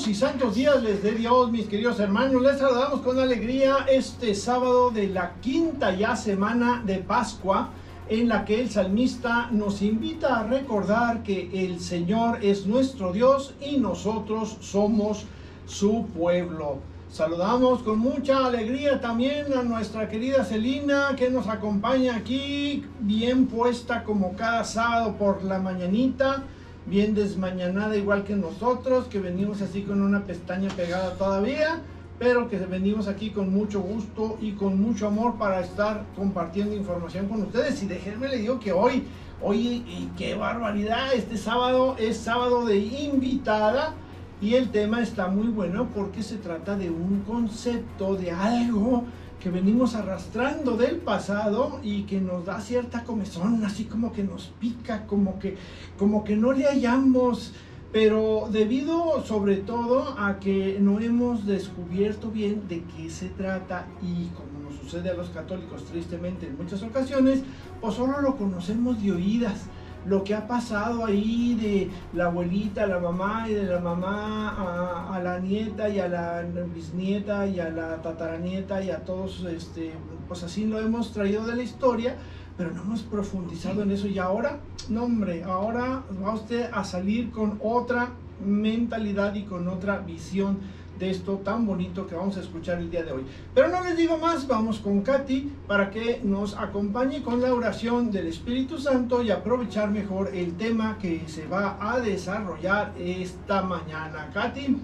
y santos días les dé Dios, mis queridos hermanos. Les saludamos con alegría este sábado de la quinta ya semana de Pascua, en la que el salmista nos invita a recordar que el Señor es nuestro Dios y nosotros somos su pueblo. Saludamos con mucha alegría también a nuestra querida Celina, que nos acompaña aquí, bien puesta como cada sábado por la mañanita, bien desmañanada igual que nosotros, que venimos así con una pestaña pegada todavía, pero que venimos aquí con mucho gusto y con mucho amor para estar compartiendo información con ustedes. Y déjenme le digo que hoy, y qué barbaridad, este sábado es sábado de invitada. Y el tema está muy bueno porque se trata de un concepto, de algo que venimos arrastrando del pasado y que nos da cierta comezón, así como que nos pica, como que no le hallamos, pero debido sobre todo a que no hemos descubierto bien de qué se trata, y como nos sucede a los católicos tristemente en muchas ocasiones, pues solo lo conocemos de oídas. Lo que ha pasado ahí de la abuelita a la mamá, y de la mamá a la nieta y a la bisnieta y a la tataranieta y a todos, pues así lo hemos traído de la historia, pero no hemos profundizado en eso. Y ahora, no hombre, ahora va usted a salir con otra mentalidad y con otra visión de esto tan bonito que vamos a escuchar el día de hoy. Pero no les digo más, vamos con Katy para que nos acompañe con la oración del Espíritu Santo y aprovechar mejor el tema que se va a desarrollar esta mañana. Katy.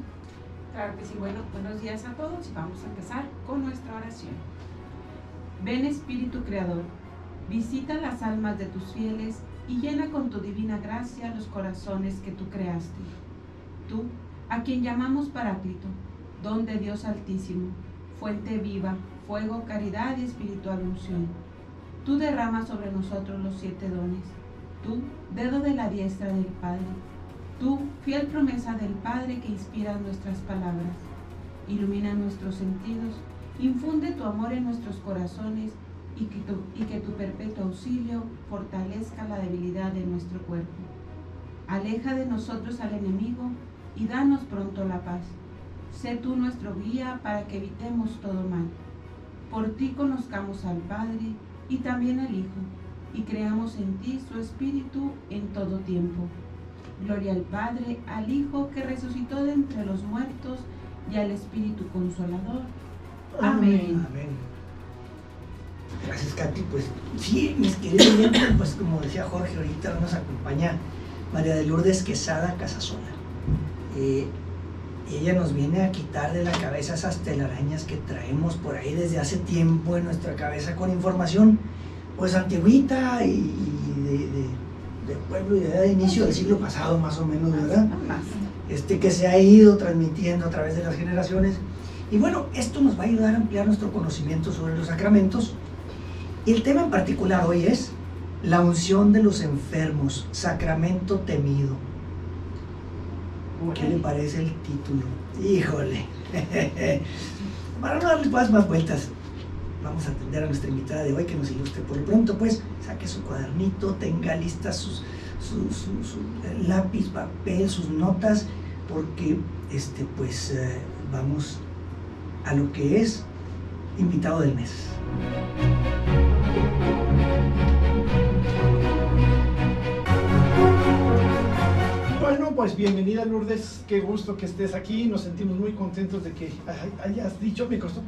Claro que sí. Bueno, buenos días a todos y vamos a empezar con nuestra oración. Ven Espíritu Creador, visita las almas de tus fieles y llena con tu divina gracia los corazones que tú creaste. Tú, a quien llamamos Paráclito, don de Dios Altísimo, fuente viva, fuego, caridad y espiritual unción. Tú derramas sobre nosotros los 7 dones. Tú, dedo de la diestra del Padre. Tú, fiel promesa del Padre que inspira nuestras palabras. Ilumina nuestros sentidos, infunde tu amor en nuestros corazones y que tu perpetuo auxilio fortalezca la debilidad de nuestro cuerpo. Aleja de nosotros al enemigo y danos pronto la paz. Sé tú nuestro guía para que evitemos todo mal. Por ti conozcamos al Padre y también al Hijo, y creamos en ti su Espíritu en todo tiempo. Gloria al Padre, al Hijo que resucitó de entre los muertos, y al Espíritu Consolador. Amén. Amén. Gracias, Katy. Pues sí, mis queridos oyentes, pues como decía Jorge, ahorita nos acompaña María de Lourdes Quesada Casasola. Ella nos viene a quitar de la cabeza esas telarañas que traemos por ahí desde hace tiempo en nuestra cabeza con información pues antigüita y de pueblo y de inicio del siglo pasado más o menos, ¿verdad? Que se ha ido transmitiendo a través de las generaciones. Y bueno, esto nos va a ayudar a ampliar nuestro conocimiento sobre los sacramentos. Y el tema en particular hoy es la unción de los enfermos, sacramento temido. ¿Qué le parece el título? Híjole. Para no darle más vueltas, vamos a atender a nuestra invitada de hoy que nos ilustre. Por lo pronto, pues, saque su cuadernito, tenga listas su lápiz, papel, sus notas, porque vamos a lo que es invitado del mes. Bueno, pues bienvenida Lourdes, qué gusto que estés aquí, nos sentimos muy contentos de que hayas dicho, me costó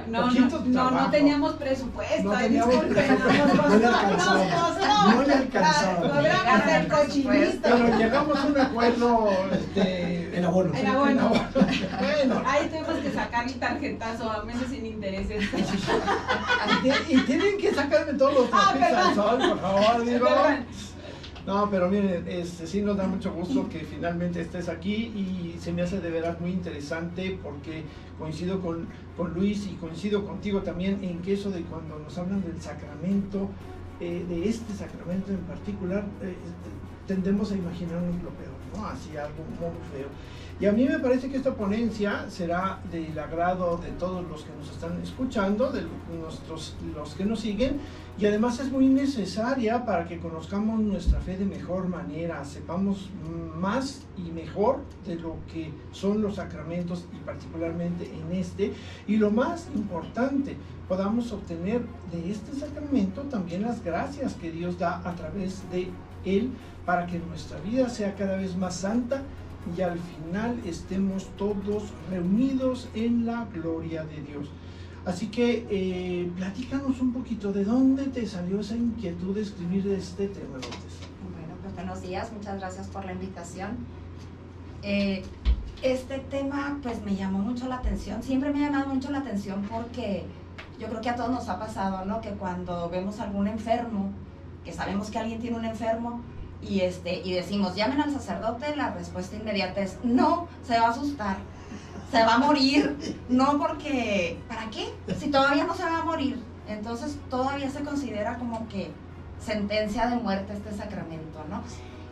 no teníamos presupuesto, no le alcanzaba. Logramos el cochinito. Pero llegamos a un acuerdo en abono. Bueno. Ahí tuvimos que sacar el tarjetazo, a menos sin intereses. Y tienen que sacarme todos los trapitos al sol, por favor, digo. No, pero miren, sí nos da mucho gusto que finalmente estés aquí y se me hace de veras muy interesante porque coincido con Luis y coincido contigo también en que eso de cuando nos hablan del sacramento, de este sacramento en particular, tendemos a imaginarnos lo peor, ¿no? Así algo muy feo. Y a mí me parece que esta ponencia será del agrado de todos los que nos están escuchando, de los que nos siguen, y además es muy necesaria para que conozcamos nuestra fe de mejor manera, sepamos más y mejor de lo que son los sacramentos y particularmente en este, y lo más importante, podamos obtener de este sacramento también las gracias que Dios da a través de él para que nuestra vida sea cada vez más santa y al final estemos todos reunidos en la gloria de Dios. Así que platícanos un poquito, ¿de dónde te salió esa inquietud de escribir este tema, Lourdes? Bueno, pues buenos días, muchas gracias por la invitación. Este tema pues me llamó mucho la atención, siempre me ha llamado mucho la atención porque yo creo que a todos nos ha pasado, ¿no? Que cuando vemos algún enfermo, que sabemos que alguien tiene un enfermo, y decimos, llamen al sacerdote, la respuesta inmediata es, no, se va a asustar, se va a morir, no porque, ¿para qué? Si todavía no se va a morir. Entonces todavía se considera como que sentencia de muerte este sacramento, ¿no?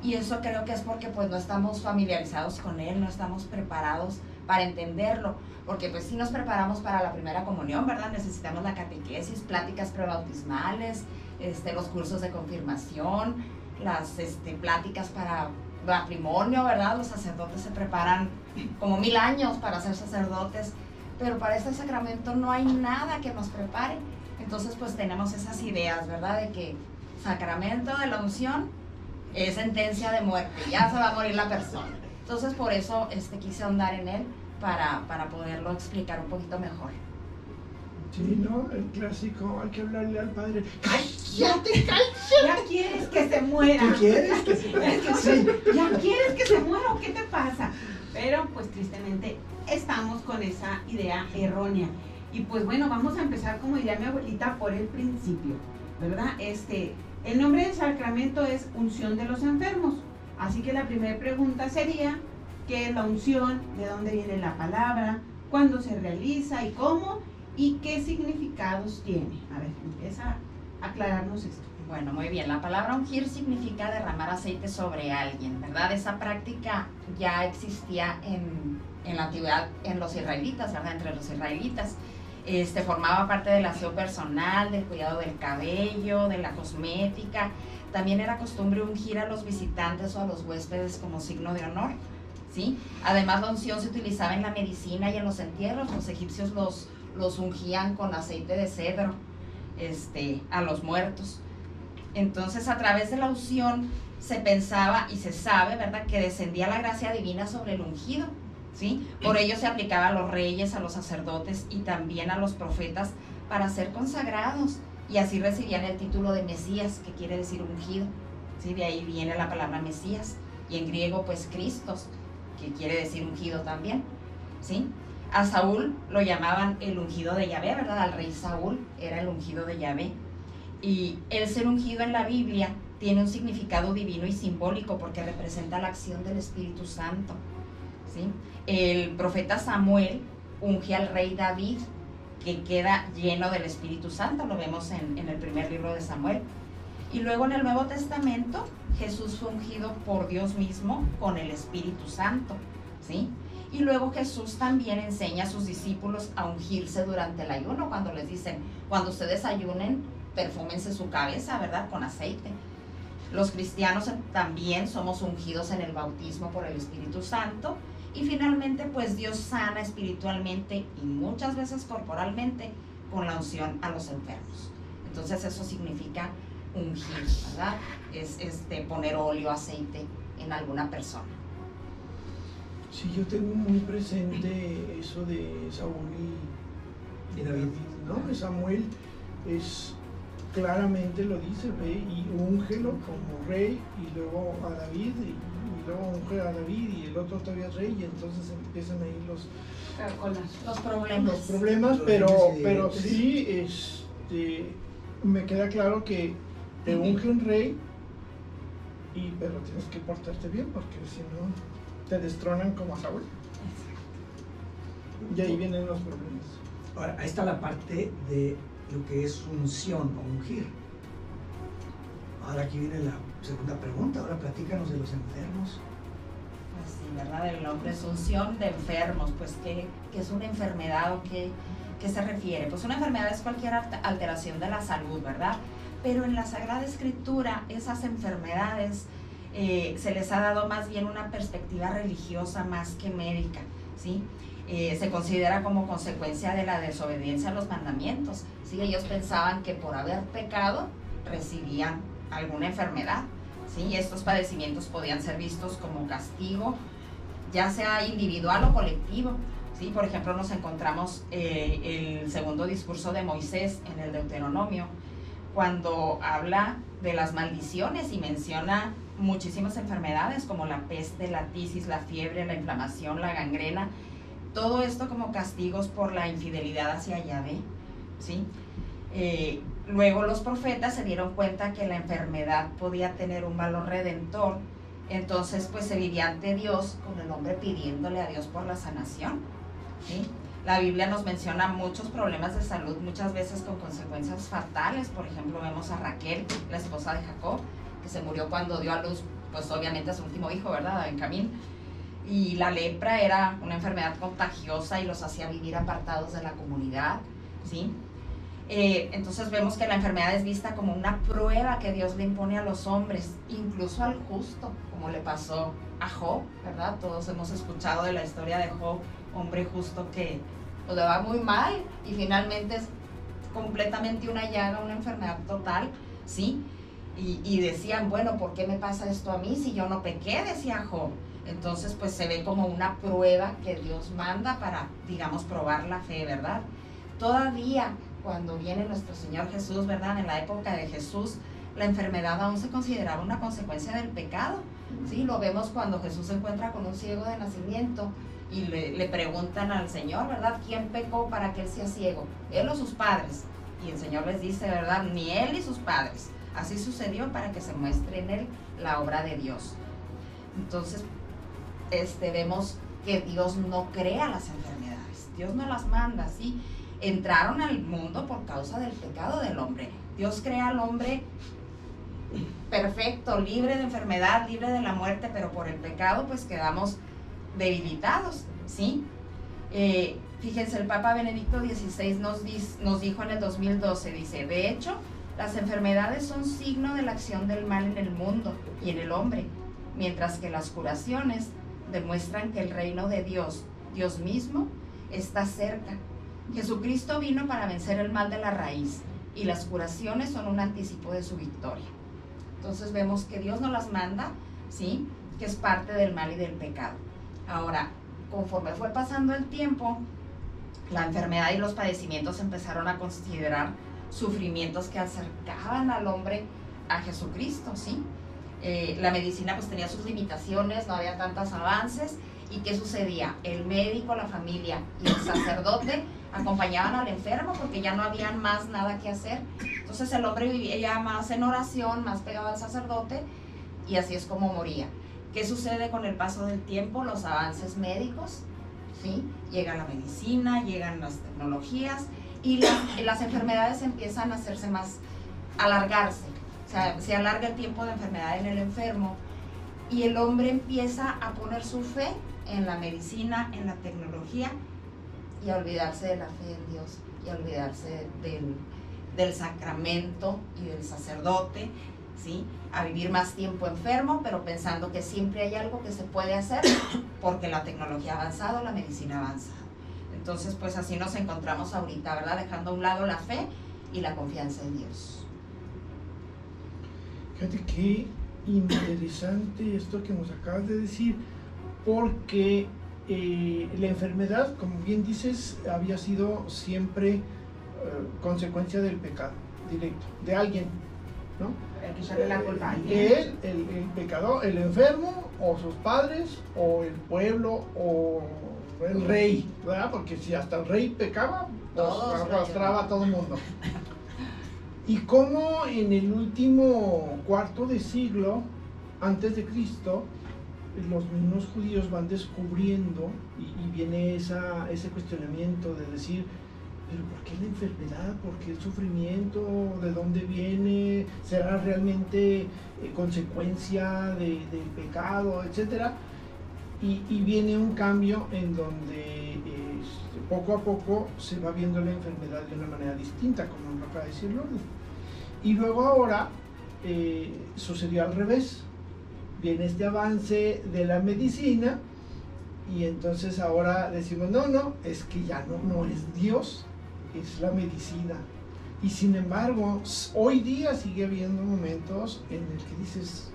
Y eso creo que es porque pues no estamos familiarizados con él, no estamos preparados para entenderlo, porque pues sí nos preparamos para la primera comunión, ¿verdad? Necesitamos la catequesis, pláticas prebautismales, los cursos de confirmación, las pláticas para matrimonio, ¿verdad? Los sacerdotes se preparan como 1000 años para ser sacerdotes, pero para este sacramento no hay nada que nos prepare. Entonces pues tenemos esas ideas, ¿verdad? De que sacramento de la unción es sentencia de muerte, ya se va a morir la persona. Entonces por eso quise ahondar en él para poderlo explicar un poquito mejor. Sí, ¿no? El clásico, hay que hablarle al padre. ¡Cállate! ¿Ya quieres que se muera? ¿Qué quieres que se muera? Sí. ¿Ya quieres que se muera o qué te pasa? Pero pues tristemente estamos con esa idea errónea. Y pues bueno, vamos a empezar, como diría mi abuelita, por el principio, ¿verdad? El nombre del sacramento es unción de los enfermos. Así que la primera pregunta sería, ¿qué es la unción? ¿De dónde viene la palabra? ¿Cuándo se realiza y cómo? ¿Y qué significados tiene? A ver, empieza a aclararnos esto. Bueno, muy bien. La palabra ungir significa derramar aceite sobre alguien, ¿verdad? Esa práctica ya existía en la antigüedad en los israelitas, ¿verdad? Entre los israelitas. Formaba parte del aseo personal, del cuidado del cabello, de la cosmética. También era costumbre ungir a los visitantes o a los huéspedes como signo de honor, ¿sí? Además, la unción se utilizaba en la medicina y en los entierros. Los egipcios los ungían con aceite de cedro a los muertos. Entonces, a través de la unción se pensaba y se sabe, ¿verdad?, que descendía la gracia divina sobre el ungido, ¿sí? Por ello se aplicaba a los reyes, a los sacerdotes y también a los profetas para ser consagrados, y así recibían el título de Mesías, que quiere decir ungido, ¿sí? De ahí viene la palabra Mesías, y en griego pues Cristos, que quiere decir ungido también, ¿sí? A Saúl lo llamaban el ungido de Yahvé, ¿verdad? Al rey Saúl era el ungido de Yahvé. Y el ser ungido en la Biblia tiene un significado divino y simbólico porque representa la acción del Espíritu Santo, ¿sí? El profeta Samuel unge al rey David, que queda lleno del Espíritu Santo, lo vemos en el primer libro de Samuel. Y luego en el Nuevo Testamento, Jesús fue ungido por Dios mismo con el Espíritu Santo, ¿sí? Y luego Jesús también enseña a sus discípulos a ungirse durante el ayuno, cuando les dicen, cuando ustedes ayunen, perfúmense su cabeza, ¿verdad?, con aceite. Los cristianos también somos ungidos en el bautismo por el Espíritu Santo. Y finalmente, pues Dios sana espiritualmente y muchas veces corporalmente con la unción a los enfermos. Entonces eso significa ungir, ¿verdad? Es poner óleo, aceite en alguna persona. Sí, yo tengo muy presente eso de Saúl y David, ¿no? Samuel claramente lo dice, ve y úngelo como rey, y luego a David, y luego unge a David, y el otro todavía es rey, y entonces empiezan ahí los problemas. Pero sí, me queda claro que te unge un rey, pero tienes que portarte bien, porque si no te destronan como a Saúl. Y ahí vienen los problemas. Ahora, ahí está la parte de lo que es unción o ungir. Ahora aquí viene la segunda pregunta. Ahora platícanos de los enfermos. sí, ¿verdad? El nombre es unción de enfermos. Pues, ¿qué es una enfermedad o qué se refiere? Pues una enfermedad es cualquier alteración de la salud, ¿verdad? Pero en la Sagrada Escritura, esas enfermedades se les ha dado más bien una perspectiva religiosa más que médica, ¿sí? Se considera como consecuencia de la desobediencia a los mandamientos, ¿sí? Ellos pensaban que por haber pecado recibían alguna enfermedad, ¿sí? Y estos padecimientos podían ser vistos como castigo, ya sea individual o colectivo, ¿sí? Por ejemplo, nos encontramos el segundo discurso de Moisés en el Deuteronomio, cuando habla de las maldiciones y menciona muchísimas enfermedades como la peste, la tisis, la fiebre, la inflamación, la gangrena, todo esto como castigos por la infidelidad hacia Yahvé, ¿sí? Luego los profetas se dieron cuenta que la enfermedad podía tener un valor redentor, entonces pues se vivía ante Dios con el hombre pidiéndole a Dios por la sanación, ¿sí? La Biblia nos menciona muchos problemas de salud, muchas veces con consecuencias fatales. Por ejemplo, vemos a Raquel, la esposa de Jacob, que se murió cuando dio a luz, pues obviamente a su último hijo, ¿verdad?, a Benjamín. Y la lepra era una enfermedad contagiosa y los hacía vivir apartados de la comunidad, ¿sí? Entonces vemos que la enfermedad es vista como una prueba que Dios le impone a los hombres, incluso al justo, como le pasó a Job, ¿verdad? Todos hemos escuchado de la historia de Job, hombre justo que le va muy mal y finalmente es completamente una llaga, una enfermedad total, ¿sí? Y decían, bueno, ¿por qué me pasa esto a mí si yo no pequé?, decía Job. Entonces pues se ve como una prueba que Dios manda para, digamos, probar la fe, ¿verdad? Todavía cuando viene nuestro Señor Jesús, ¿verdad?, en la época de Jesús, la enfermedad aún se consideraba una consecuencia del pecado, ¿sí? Lo vemos cuando Jesús se encuentra con un ciego de nacimiento y le preguntan al Señor, ¿verdad?, ¿quién pecó para que él sea ciego? ¿Él o sus padres? Y el Señor les dice, ¿verdad?, ni él ni sus padres. Así sucedió para que se muestre en él la obra de Dios. Entonces, vemos que Dios no crea las enfermedades, Dios no las manda, ¿sí? Entraron al mundo por causa del pecado del hombre. Dios crea al hombre perfecto, libre de enfermedad, libre de la muerte, pero por el pecado pues quedamos debilitados, ¿sí? Fíjense, el Papa Benedicto XVI nos dijo en el 2012, dice, de hecho, las enfermedades son signo de la acción del mal en el mundo y en el hombre, mientras que las curaciones demuestran que el reino de Dios, Dios mismo, está cerca. Jesucristo vino para vencer el mal de la raíz y las curaciones son un anticipo de su victoria. Entonces vemos que Dios nos las manda, ¿sí?, que es parte del mal y del pecado. Ahora, conforme fue pasando el tiempo, la enfermedad y los padecimientos empezaron a considerar sufrimientos que acercaban al hombre a Jesucristo, ¿sí? La medicina pues tenía sus limitaciones, no había tantos avances. ¿Y qué sucedía? El médico, la familia y el sacerdote acompañaban al enfermo porque ya no había más nada que hacer. Entonces el hombre vivía ya más en oración, más pegado al sacerdote, y así es como moría. ¿Qué sucede con el paso del tiempo? Los avances médicos, ¿sí? Llega la medicina, llegan las tecnologías y las enfermedades empiezan a hacerse más, alargarse. O sea, se alarga el tiempo de enfermedad en el enfermo y el hombre empieza a poner su fe en la medicina, en la tecnología, y a olvidarse de la fe en Dios, y a olvidarse del sacramento y del sacerdote, ¿sí? A vivir más tiempo enfermo, pero pensando que siempre hay algo que se puede hacer porque la tecnología ha avanzado, la medicina ha avanzado. Entonces, pues así nos encontramos ahorita, ¿verdad? Dejando a un lado la fe y la confianza en Dios. Fíjate qué interesante esto que nos acabas de decir, porque la enfermedad, como bien dices, había sido siempre consecuencia del pecado directo, de alguien, ¿no? Hay que echarle la culpa a alguien. El pecador, el enfermo, o sus padres, o el pueblo, o el rey, ¿verdad? Porque si hasta el rey pecaba, pues arrastraba a todo el mundo. Y cómo en el último cuarto de siglo antes de Cristo, los mismos judíos van descubriendo y viene ese cuestionamiento de decir, pero ¿por qué la enfermedad? ¿Por qué el sufrimiento? ¿De dónde viene? ¿Será realmente consecuencia del pecado? Etcétera. y viene un cambio en donde poco a poco se va viendo la enfermedad de una manera distinta, como lo acaba de decir Lourdes. Y luego ahora sucedió al revés. Viene este avance de la medicina y entonces ahora decimos, no, es que ya no es Dios, es la medicina. Y sin embargo, hoy día sigue habiendo momentos en el que dices,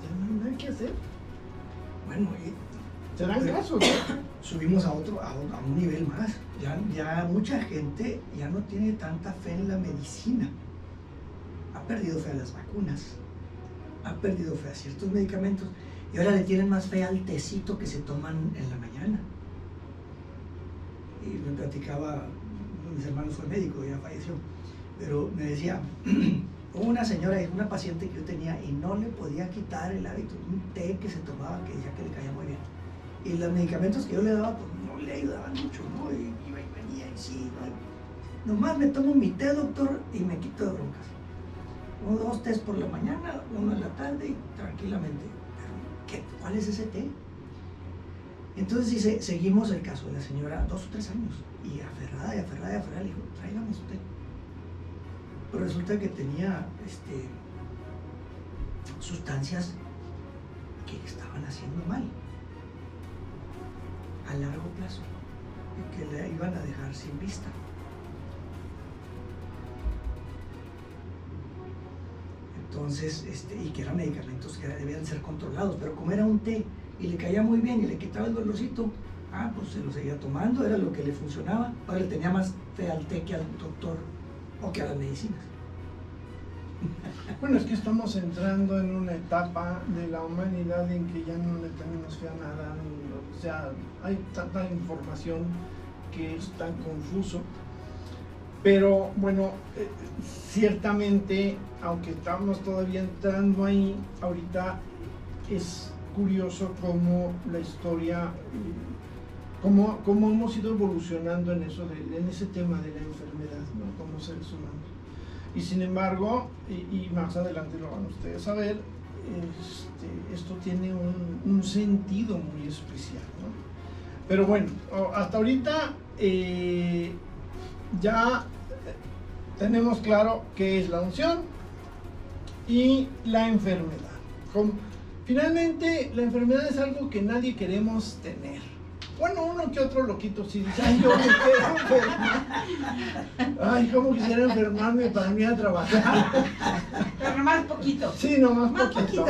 ya no hay nada que hacer. Bueno, ¿te dan caso? Subimos a un nivel más. Ya mucha gente ya no tiene tanta fe en la medicina. Ha perdido fe a las vacunas, ha perdido fe a ciertos medicamentos y ahora le tienen más fe al tecito que se toman en la mañana. Y me platicaba, uno de mis hermanos fue médico, ya falleció, pero me decía, hubo una señora, una paciente que yo tenía y no le podía quitar el hábito, un té que se tomaba que decía que le caía muy bien. Y los medicamentos que yo le daba, pues no le ayudaban mucho, ¿no? Y iba y venía y sí, ¿no? Nomás me tomo mi té, doctor, y me quito de broncas. 1 o 2 tés por la mañana, 1 en la tarde y tranquilamente. Pero, ¿cuál es ese té? Entonces dice, seguimos el caso de la señora 2 o 3 años y aferrada, le dijo, tráigame su té. Pero resulta que tenía sustancias que le estaban haciendo mal a largo plazo y que le iban a dejar sin vista. Entonces, y que eran medicamentos que debían ser controlados, pero como era un té y le caía muy bien y le quitaba el dolorcito, pues se lo seguía tomando, era lo que le funcionaba. Ahora le tenía más fe al té que al doctor o que a las medicinas. Bueno, es que estamos entrando en una etapa de la humanidad en que ya no le tenemos fe a nada, o sea, hay tanta información que es tan confuso. Pero bueno, ciertamente, aunque estamos todavía entrando ahí, ahorita es curioso cómo la historia, cómo hemos ido evolucionando en ese tema de la enfermedad, ¿no? Como seres humanos. Y sin embargo, y más adelante lo van ustedes a ver, esto tiene un sentido muy especial, ¿no? Pero bueno, hasta ahorita ya tenemos claro qué es la unción y la enfermedad. Finalmente, la enfermedad es algo que nadie queremos tener. Bueno, uno que otro loquito sí dice, ay, yo me quiero enfermar. Ay, cómo quisiera enfermarme para ir a trabajar. Pero nomás poquito. Sí, nomás poquito.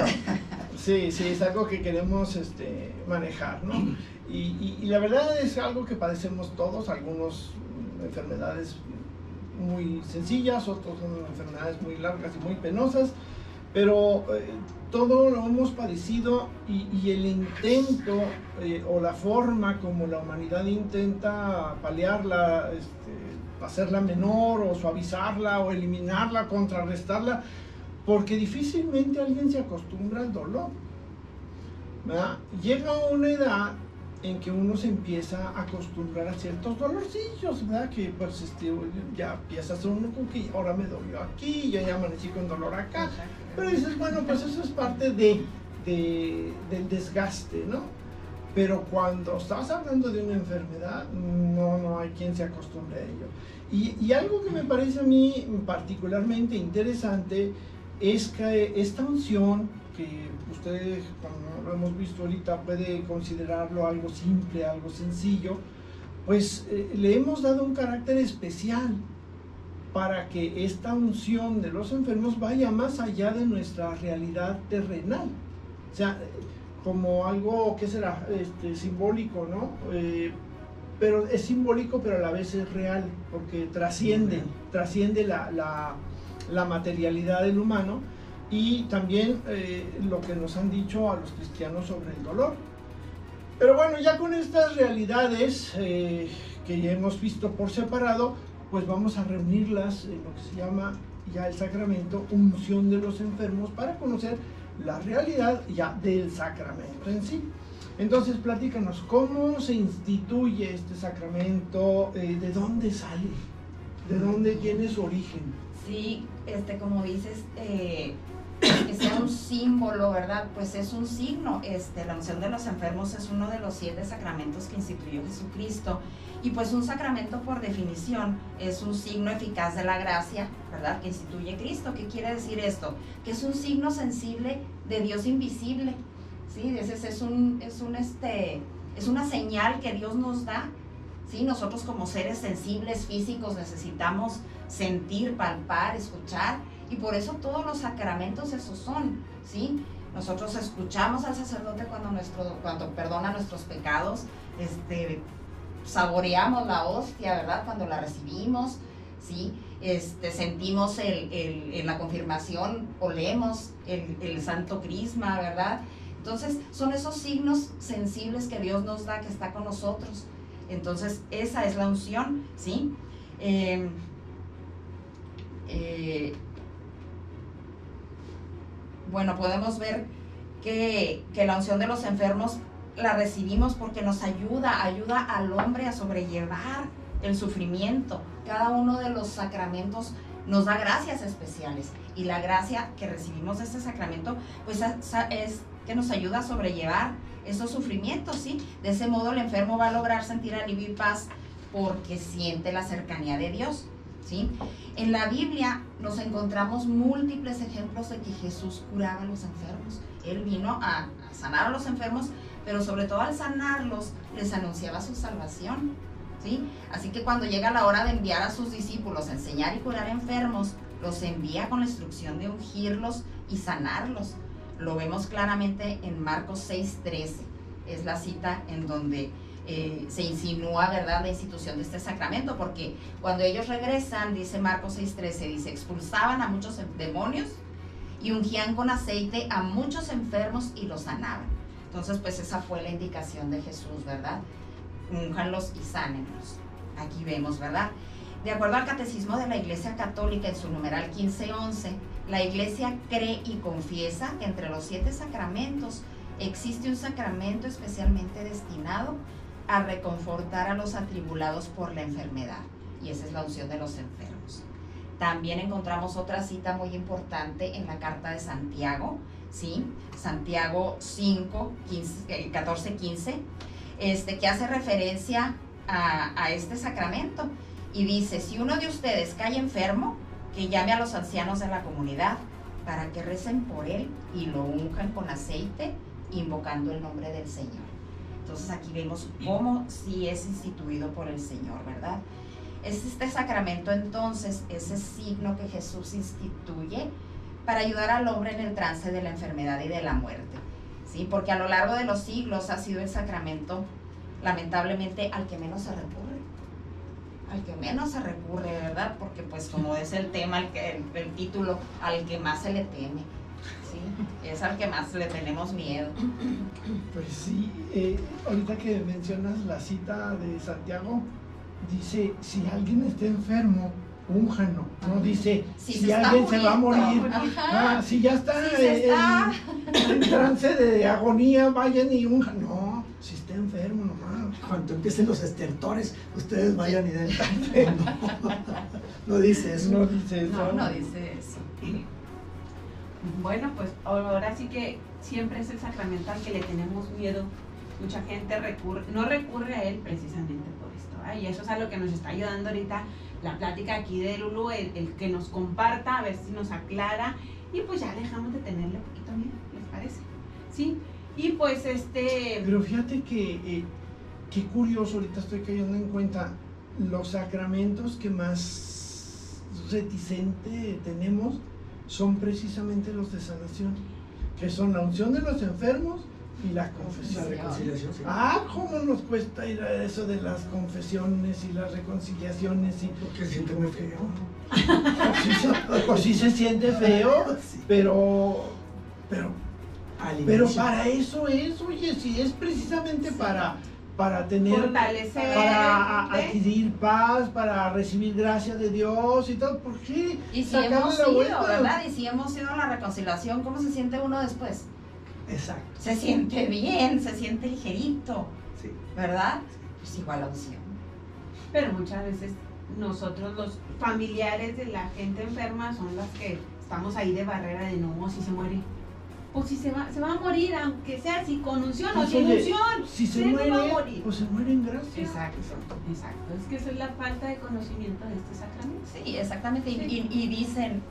Sí, es algo que queremos manejar, ¿no? Y la verdad es algo que padecemos todos, algunos enfermedades muy sencillas, otros son enfermedades muy largas y muy penosas, pero todo lo hemos padecido y el intento o la forma como la humanidad intenta paliarla, hacerla menor o suavizarla o eliminarla, contrarrestarla, porque difícilmente alguien se acostumbra al dolor, ¿verdad? Llega una edad en que uno se empieza a acostumbrar a ciertos dolorcillos, ¿verdad? Que pues ya empiezas uno con que ahora me dolió aquí, ya amanecí con dolor acá, pero dices, bueno, pues eso es parte del desgaste, ¿no? Pero cuando estás hablando de una enfermedad, no hay quien se acostumbre a ello. Y algo que me parece a mí particularmente interesante es que esta unción, que ustedes, como lo hemos visto ahorita, puede considerarlo algo simple, algo sencillo, pues le hemos dado un carácter especial para que esta unción de los enfermos vaya más allá de nuestra realidad terrenal. O sea, como algo, ¿qué será? Simbólico, ¿no? Pero es simbólico, pero a la vez es real, porque trasciende la materialidad del humano y también lo que nos han dicho a los cristianos sobre el dolor. Pero bueno, ya con estas realidades que ya hemos visto por separado, pues vamos a reunirlas en lo que se llama ya el sacramento, unción de los enfermos, para conocer la realidad ya del sacramento en sí. Entonces, platícanos, ¿cómo se instituye este sacramento? ¿De dónde sale? ¿De dónde tiene su origen? Sí, como dices, que sea un símbolo, ¿verdad? Pues es un signo. La unción de los enfermos es uno de los 7 sacramentos que instituyó Jesucristo. Y pues un sacramento, por definición, es un signo eficaz de la gracia, ¿verdad?, que instituye Cristo. ¿Qué quiere decir esto? Que es un signo sensible de Dios invisible, ¿sí? Es una señal que Dios nos da, ¿sí? Nosotros como seres sensibles, físicos, necesitamos sentir, palpar, escuchar, y por eso todos los sacramentos esos son, ¿sí? Nosotros escuchamos al sacerdote cuando perdona nuestros pecados, saboreamos la hostia, ¿verdad?, cuando la recibimos, ¿sí? Sentimos en la confirmación, olemos el santo crisma, ¿verdad? Entonces son esos signos sensibles que Dios nos da, que está con nosotros. Entonces esa es la unción, ¿sí? Bueno, podemos ver que la unción de los enfermos la recibimos porque nos ayuda al hombre a sobrellevar el sufrimiento. Cada uno de los sacramentos nos da gracias especiales, y la gracia que recibimos de este sacramento pues es que nos ayuda a sobrellevar esos sufrimientos, ¿sí? De ese modo el enfermo va a lograr sentir alivio y paz porque siente la cercanía de Dios, ¿sí? En la Biblia nos encontramos múltiples ejemplos de que Jesús curaba a los enfermos. Él vino a sanar a los enfermos, pero sobre todo al sanarlos les anunciaba su salvación, ¿sí? Así que cuando llega la hora de enviar a sus discípulos a enseñar y curar enfermos, los envía con la instrucción de ungirlos y sanarlos. Lo vemos claramente en Marcos 6:13. Es la cita en donde se insinúa, ¿verdad?, la institución de este sacramento, porque cuando ellos regresan, dice Marcos 6:13, dice, expulsaban a muchos demonios y ungían con aceite a muchos enfermos y los sanaban. Entonces, pues esa fue la indicación de Jesús, ¿verdad? Únjanlos y sánenlos. Aquí vemos, ¿verdad? De acuerdo al Catecismo de la Iglesia Católica, en su numeral 1511, la Iglesia cree y confiesa que entre los 7 sacramentos existe un sacramento especialmente destinado a reconfortar a los atribulados por la enfermedad, y esa es la unción de los enfermos. También encontramos otra cita muy importante en la carta de Santiago, ¿sí? Santiago 14:15, que hace referencia a este sacramento, y dice, si uno de ustedes cae enfermo, que llame a los ancianos de la comunidad para que recen por él y lo unjan con aceite, invocando el nombre del Señor. Entonces aquí vemos cómo sí es instituido por el Señor, ¿verdad? Es este sacramento entonces, ese signo que Jesús instituye para ayudar al hombre en el trance de la enfermedad y de la muerte, ¿sí? Porque a lo largo de los siglos ha sido el sacramento, lamentablemente, al que menos se recurre, ¿verdad? Porque pues como es el tema, el título, al que más se le teme, ¿sí? Es al que más le tenemos miedo. Pues sí, ahorita que mencionas la cita de Santiago, dice, si alguien está enfermo, únjanlo. No dice, si alguien se va a morir, si ya está, en trance de agonía, vayan y unjan. No, si está enfermo nomás. Cuando empiecen los estertores, ustedes vayan y den. No dice eso. No dice eso. Bueno, pues ahora sí que siempre es el sacramento al que le tenemos miedo. Mucha gente no recurre a él precisamente por esto, y eso es a lo que nos está ayudando ahorita la plática aquí de Lulu, el que nos comparta, a ver si nos aclara, y pues ya dejamos de tenerle poquito miedo, ¿les parece? ¿Sí? Y pues Pero fíjate que qué curioso, ahorita estoy cayendo en cuenta, los sacramentos que más reticente tenemos son precisamente los de sanación, que son la unción de los enfermos y la confesión. La reconciliación, sí. ¿Cómo nos cuesta ir a eso de las confesiones y las reconciliaciones? Porque se siente muy feo. Pues sí se siente feo, Sí. pero para eso es, oye, si es precisamente para tener, fortalecer, para adquirir paz, para recibir gracia de Dios y todo, ¿por qué? Y si hemos ido, ¿verdad? Y si hemos ido a la reconciliación, ¿cómo se siente uno después? Exacto. Se siente bien, se siente ligerito, Sí. ¿verdad? Pues igual la unción. Pero muchas veces nosotros, los familiares de la gente enferma, son las que estamos ahí de barrera de no, si se muere. O si se va a morir, aunque sea si con unción o sin unción. Si se no muere, va a morir. pues se muere en gracia. Exacto. Es que esa es la falta de conocimiento de este sacramento. Sí, exactamente. Sí. Y dicen,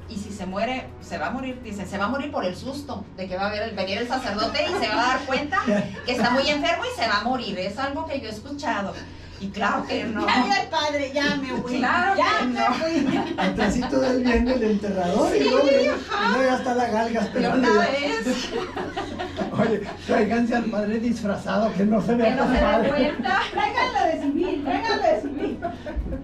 y si se muere, se va a morir, dicen, se va a morir por el susto de que va a venir el sacerdote y se va a dar cuenta que está muy enfermo y se va a morir. Es algo que yo he escuchado. Y claro que no. Ya vi al padre, ya me voy. Claro ya que me no. voy. Atrásito del bien del enterrador Sí, y luego ajá. ya está la galga De esperando. una ya. vez, Oye, tráiganse al padre disfrazado, que no se que vea no se tan dé padre. cuenta. Tráiganlo de civil, tráiganlo de civil.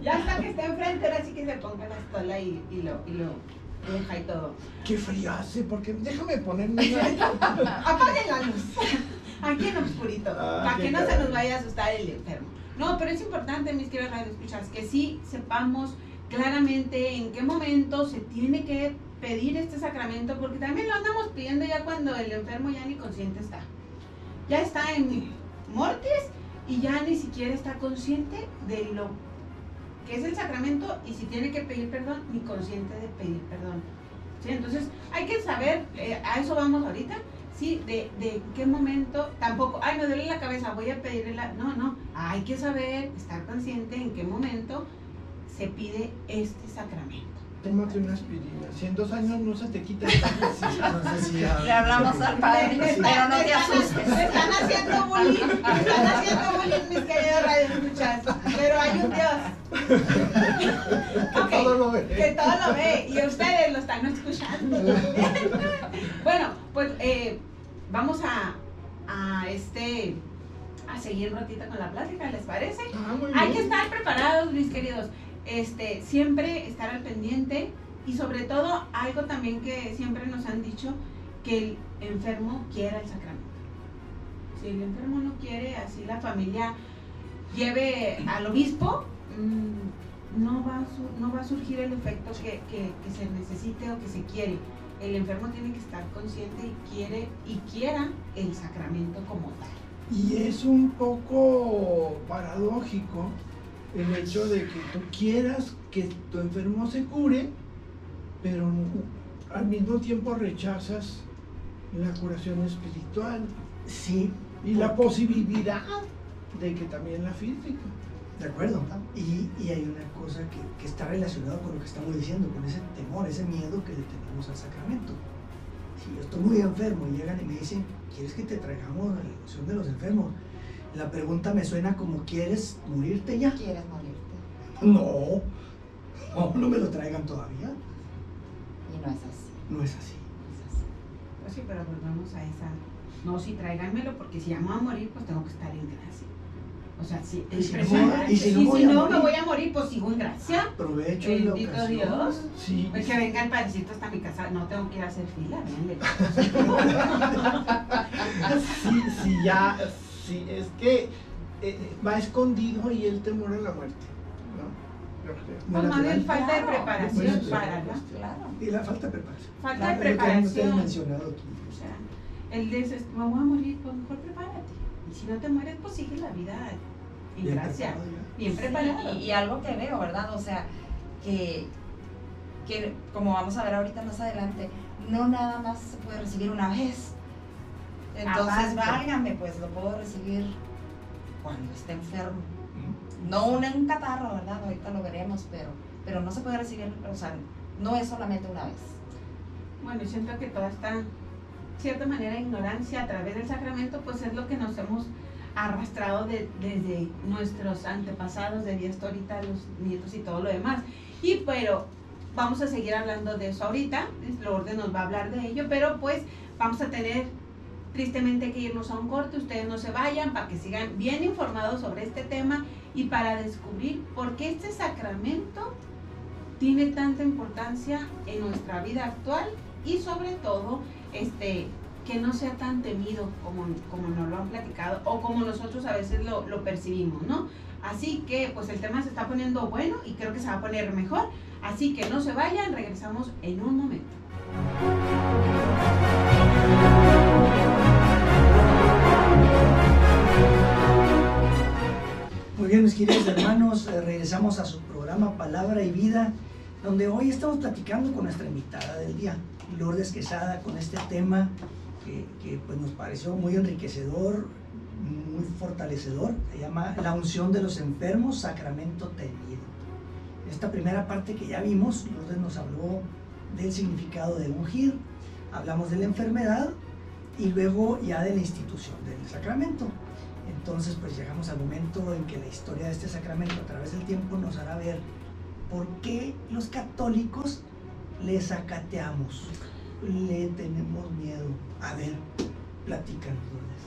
Ya hasta que esté enfrente, ahora sí que se ponga la estola y lo deja y todo. Qué frío hace, porque déjame ponerme una... Apaguen la luz. Aquí en oscurito, Ah, para qué que no se caray. nos vaya a asustar el enfermo. No, pero es importante, mis queridos radioescuchas, que sí sepamos claramente en qué momento se tiene que pedir este sacramento, porque también lo andamos pidiendo ya cuando el enfermo ya ni consciente está. Ya está en mortis y ya ni siquiera está consciente de lo que es el sacramento y si tiene que pedir perdón, ni consciente de pedir perdón. ¿Sí? Entonces hay que saber, a eso vamos ahorita, ¿sí? De qué momento, tampoco, ay, me duele la cabeza, voy a pedirle la... No, hay que saber, estar consciente en qué momento se pide este sacramento. Tómate una aspirina. Si en 2 años no se te quita el cáncer. No sé si ya- Le hablamos al padre, pero no te asustes. Me están haciendo bullying, mis queridos radioescuchas, pero hay un Dios. Que Ok, todo lo ve. que todo lo ve y ustedes lo están escuchando. Bueno, pues vamos a seguir un ratito con la plática, ¿les parece? Ah, muy Hay bien. que estar preparados, mis queridos. Siempre estar al pendiente y sobre todo algo también que siempre nos han dicho, que el enfermo quiera el sacramento. Si el enfermo no quiere, así la familia lleve al obispo, no va a surgir el efecto que se necesite o que se quiere. El enfermo tiene que estar consciente y quiera el sacramento como tal. Y es un poco paradójico el hecho de que tú quieras que tu enfermo se cure, pero al mismo tiempo rechazas la curación espiritual Sí, y la posibilidad de que también la física. de acuerdo. Y hay una cosa que está relacionada con lo que estamos diciendo, con ese temor, ese miedo que le tenemos al sacramento. Si yo estoy muy enfermo y llegan y me dicen, ¿quieres que te traigamos la unción de los enfermos? La pregunta me suena como, ¿quieres morirte ya? ¿Quieres morirte? No me lo traigan todavía. Y no es así. No es así. Pues sí, pero volvemos a esa. No, sí, tráiganmelo, porque si ya me voy a morir, pues tengo que estar en gracia. O sea, sí, Y si no impresionante. y si no Y voy si a no morir. me voy a morir, pues sigo en gracia. Aprovecho la Bendito ocasión. Dios. Sí, Pues que venga el padrecito hasta mi casa, no tengo que ir a hacer fila, véanle. sí, es que va escondido y el temor a la muerte, ¿no? Yo creo. Pues más bien falta de Claro. preparación Pues, para la Claro. Y la falta de preparación. falta de Lo que hemos preparación. mencionado aquí. O sea, el de me voy a morir, pues mejor prepárate. Y si no te mueres, pues sigue la vida en Bien gracia, preparado ya. bien preparado. Y algo que veo, ¿verdad? O sea, que como vamos a ver ahorita más adelante, no nada más se puede recibir una vez. Entonces, Aparte. válgame, pues lo puedo recibir cuando esté enfermo. No un catarro, ¿verdad? Ahorita lo veremos, pero no se puede recibir, o sea, no es solamente una vez. Bueno, y siento que toda esta cierta manera de ignorancia a través del sacramento, pues es lo que nos hemos arrastrado desde nuestros antepasados, de hasta ahorita los nietos y todo lo demás. Pero vamos a seguir hablando de eso ahorita, Lourdes nos va a hablar de ello, pero pues vamos a tener tristemente que irnos a un corte. Ustedes no se vayan para que sigan bien informados sobre este tema y para descubrir por qué este sacramento tiene tanta importancia en nuestra vida actual y sobre todo que no sea tan temido como nos lo han platicado o como nosotros a veces lo percibimos, ¿no? Así que pues el tema se está poniendo bueno y creo que se va a poner mejor, así que no se vayan, regresamos en un momento. Muy bien, mis queridos hermanos, regresamos a su programa Palabra y Vida donde hoy estamos platicando con nuestra invitada del día, Lourdes Quesada, con este tema que pues nos pareció muy enriquecedor, muy fortalecedor. Se llama La unción de los enfermos, sacramento tenido. Esta primera parte que ya vimos, Lourdes nos habló del significado de ungir, hablamos de la enfermedad y luego ya de la institución del sacramento. Entonces pues llegamos al momento en que la historia de este sacramento a través del tiempo nos hará ver por qué los católicos le sacateamos, le tenemos miedo. A ver, platícanos, Lourdes.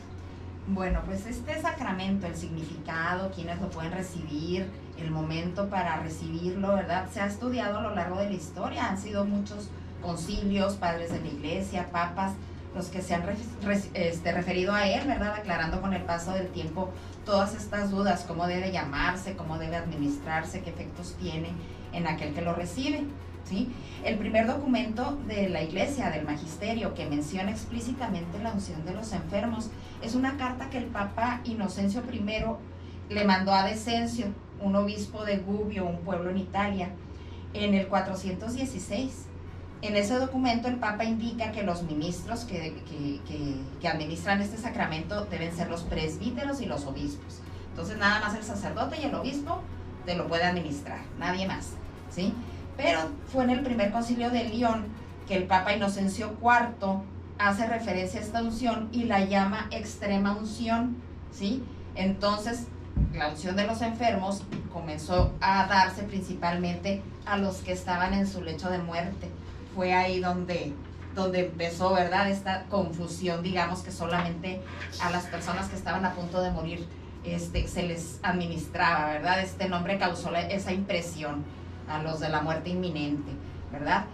Bueno, pues este sacramento, el significado, quiénes lo pueden recibir, el momento para recibirlo, ¿verdad? Se ha estudiado a lo largo de la historia, han sido muchos concilios, padres de la iglesia, papas, los que se han referido a él, ¿verdad? Aclarando con el paso del tiempo todas estas dudas, cómo debe llamarse, cómo debe administrarse, qué efectos tiene en aquel que lo recibe, ¿sí? El primer documento de la iglesia, del magisterio, que menciona explícitamente la unción de los enfermos, es una carta que el Papa Inocencio I le mandó a Decencio, un obispo de Gubbio, un pueblo en Italia, en el 416. En ese documento el Papa indica que los ministros que administran este sacramento deben ser los presbíteros y los obispos. Entonces nada más el sacerdote y el obispo te lo puede administrar, nadie más, ¿sí? Pero fue en el primer concilio de León que el Papa Inocencio IV hace referencia a esta unción y la llama extrema unción, ¿sí? Entonces la unción de los enfermos comenzó a darse principalmente a los que estaban en su lecho de muerte. Fue ahí donde empezó, ¿verdad?, esta confusión, digamos, que solamente a las personas que estaban a punto de morir se les administraba, ¿verdad? Este nombre causó esa impresión a los de la muerte inminente, ¿verdad?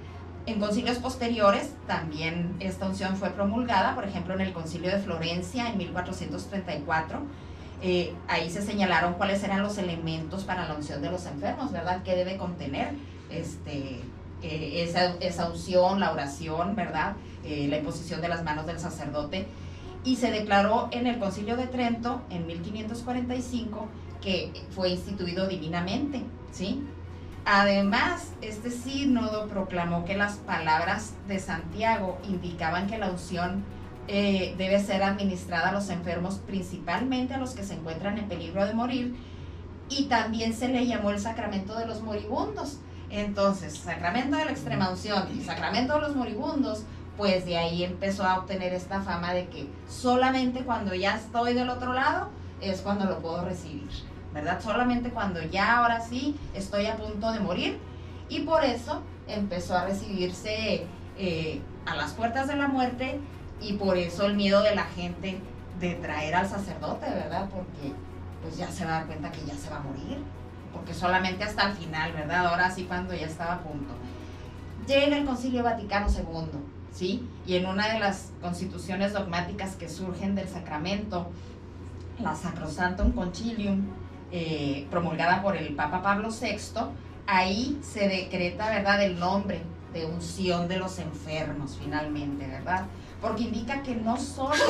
En concilios posteriores también esta unción fue promulgada, por ejemplo en el concilio de Florencia en 1434, ahí se señalaron cuáles eran los elementos para la unción de los enfermos, ¿verdad? ¿Qué debe contener esa unción, la oración, ¿verdad? La imposición de las manos del sacerdote? Y se declaró en el Concilio de Trento en 1545 que fue instituido divinamente, ¿sí? Además, este sínodo proclamó que las palabras de Santiago indicaban que la unción debe ser administrada a los enfermos, principalmente a los que se encuentran en peligro de morir, y también se le llamó el sacramento de los moribundos. Entonces, sacramento de la extrema unción y sacramento de los moribundos, pues de ahí empezó a obtener esta fama de que solamente cuando ya estoy del otro lado es cuando lo puedo recibir, ¿verdad? Solamente cuando ya ahora sí estoy a punto de morir, y por eso empezó a recibirse a las puertas de la muerte, y por eso el miedo de la gente de traer al sacerdote, ¿verdad? Porque pues ya se va a dar cuenta que ya se va a morir, porque solamente hasta el final, ¿verdad? Ahora sí, cuando ya estaba a punto. Llega el Concilio Vaticano II, ¿sí? Y en una de las constituciones dogmáticas que surgen del sacramento, la Sacrosanctum Concilium, promulgada por el Papa Pablo VI, ahí se decreta, ¿verdad?, el nombre de unción de los enfermos, finalmente, ¿verdad? Porque indica que no solo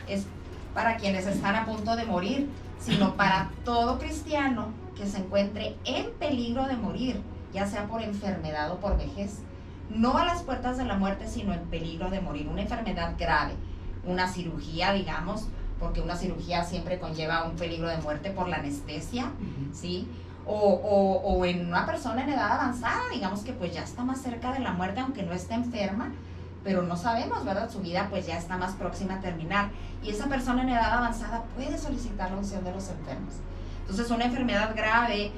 es para quienes están a punto de morir, sino para todo cristiano que se encuentre en peligro de morir, ya sea por enfermedad o por vejez, no a las puertas de la muerte, sino en peligro de morir, una enfermedad grave, una cirugía, digamos, porque una cirugía siempre conlleva un peligro de muerte por la anestesia, ¿sí? O en una persona en edad avanzada, digamos que pues ya está más cerca de la muerte, aunque no esté enferma, pero no sabemos, ¿verdad? Su vida pues ya está más próxima a terminar, y esa persona en edad avanzada puede solicitar la unción de los enfermos. Entonces, una enfermedad grave,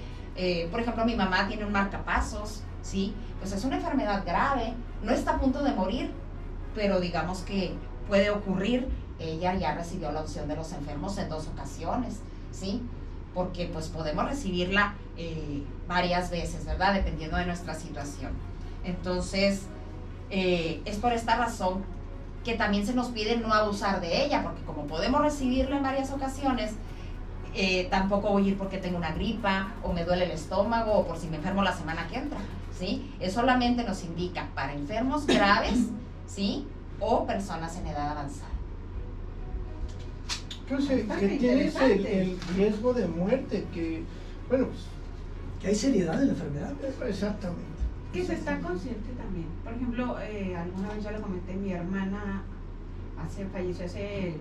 por ejemplo, mi mamá tiene un marcapasos, ¿sí? Pues es una enfermedad grave, no está a punto de morir, pero digamos que puede ocurrir. Ella ya recibió la unción de los enfermos en 2 ocasiones, ¿sí? Porque pues podemos recibirla varias veces, ¿verdad? Dependiendo de nuestra situación. Entonces, es por esta razón que también se nos pide no abusar de ella, porque como podemos recibirla en varias ocasiones, tampoco voy a ir porque tengo una gripa, o me duele el estómago, o por si me enfermo la semana que entra, ¿sí? Es solamente nos indica para enfermos graves, ¿sí? O personas en edad avanzada. Entonces, que tienes el riesgo de muerte, que, bueno, pues... Que hay seriedad en la enfermedad. Exactamente. Que se está consciente también. Por ejemplo, alguna vez ya lo comenté, mi hermana falleció hace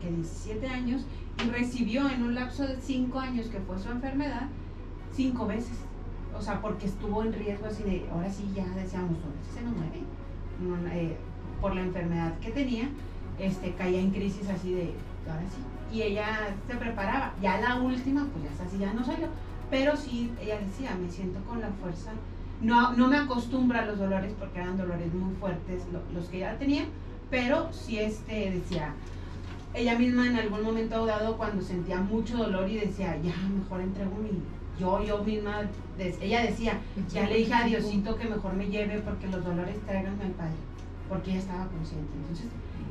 17 años y recibió en un lapso de 5 años que fue su enfermedad 5 veces. O sea, porque estuvo en riesgo así de, ahora sí ya decíamos, ahora sí se nos muere. Por la enfermedad que tenía, caía en crisis así de, ahora sí. Y ella se preparaba. Ya la última, pues ya así, ya no salió. Pero sí, ella decía, me siento con la fuerza. No me acostumbro a los dolores porque eran dolores muy fuertes los que ella tenía. Pero sí decía, ella misma en algún momento dado cuando sentía mucho dolor y decía, ya mejor entrego yo misma, ella decía, ya le dije a Diosito que mejor me lleve porque los dolores tráiganme al Padre, porque ella estaba consciente. Entonces,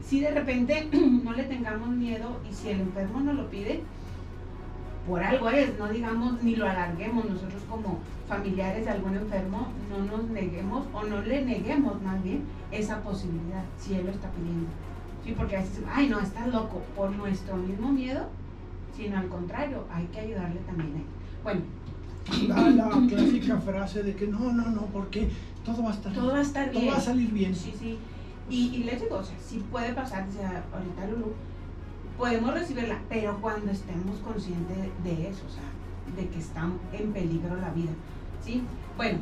si de repente no le tengamos miedo y si el enfermo nos lo pide, por algo es, no digamos ni lo alarguemos, nosotros como familiares de algún enfermo no nos neguemos o no le neguemos más bien esa posibilidad, si él lo está pidiendo. Sí, porque a veces, ay no, estás loco, por nuestro mismo miedo, sino al contrario, hay que ayudarle también a él. Bueno. La clásica frase de que no, porque todo va a estar bien. Todo va a salir bien. Sí. Y les digo, o sea, sí puede pasar, o sea, ahorita Lulu, podemos recibirla, pero cuando estemos conscientes de eso, o sea, de que está en peligro la vida, ¿sí? Bueno,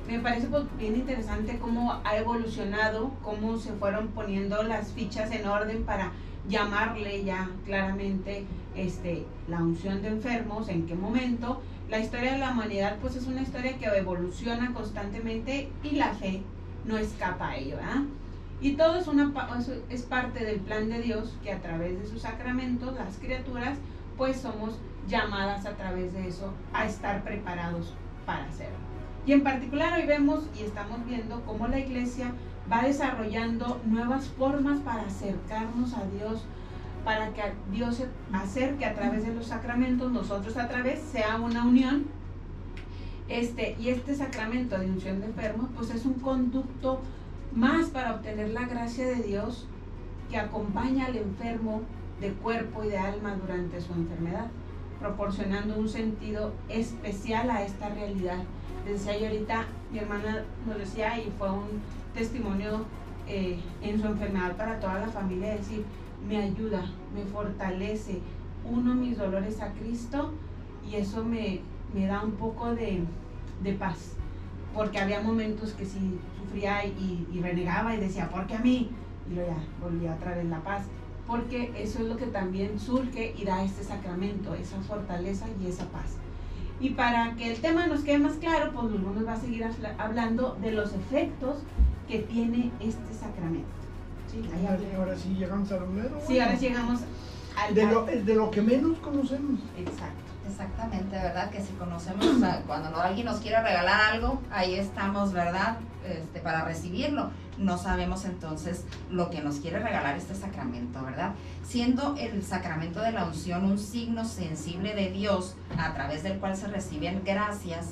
me parece pues, bien interesante cómo ha evolucionado, cómo se fueron poniendo las fichas en orden para llamarle ya claramente la unción de enfermos, en qué momento. La historia de la humanidad pues es una historia que evoluciona constantemente y la fe no escapa a ello, ¿verdad? Y todo es parte del plan de Dios, que a través de sus sacramentos las criaturas pues somos llamadas a través de eso a estar preparados para hacerlo. Y en particular hoy vemos y estamos viendo cómo la Iglesia va desarrollando nuevas formas para acercarnos a Dios, para que Dios se acerque a través de los sacramentos, nosotros a través, sea una unión. Y este sacramento de unción de enfermos, pues es un conducto más para obtener la gracia de Dios que acompaña al enfermo de cuerpo y de alma durante su enfermedad, proporcionando un sentido especial a esta realidad. Les decía yo ahorita, mi hermana nos decía, y fue un testimonio en su enfermedad para toda la familia, decir, me ayuda, me fortalece, uno mis dolores a Cristo y eso me da un poco de paz, porque había momentos que sí sufría y renegaba y decía, ¿por qué a mí? Y luego ya volvía otra vez la paz, porque eso es lo que también surge y da este sacramento, esa fortaleza y esa paz. Y para que el tema nos quede más claro, pues Lulu nos va a seguir hablando de los efectos que tiene este sacramento. Sí, ahora sí llegamos a lo mero. Sí, ahora sí llegamos al de lo que menos conocemos. Exacto. Exactamente, ¿verdad? Que si conocemos, o sea, cuando alguien nos quiere regalar algo, ahí estamos, ¿verdad? Para recibirlo. No sabemos entonces lo que nos quiere regalar este sacramento, ¿verdad? Siendo el sacramento de la unción un signo sensible de Dios a través del cual se reciben gracias,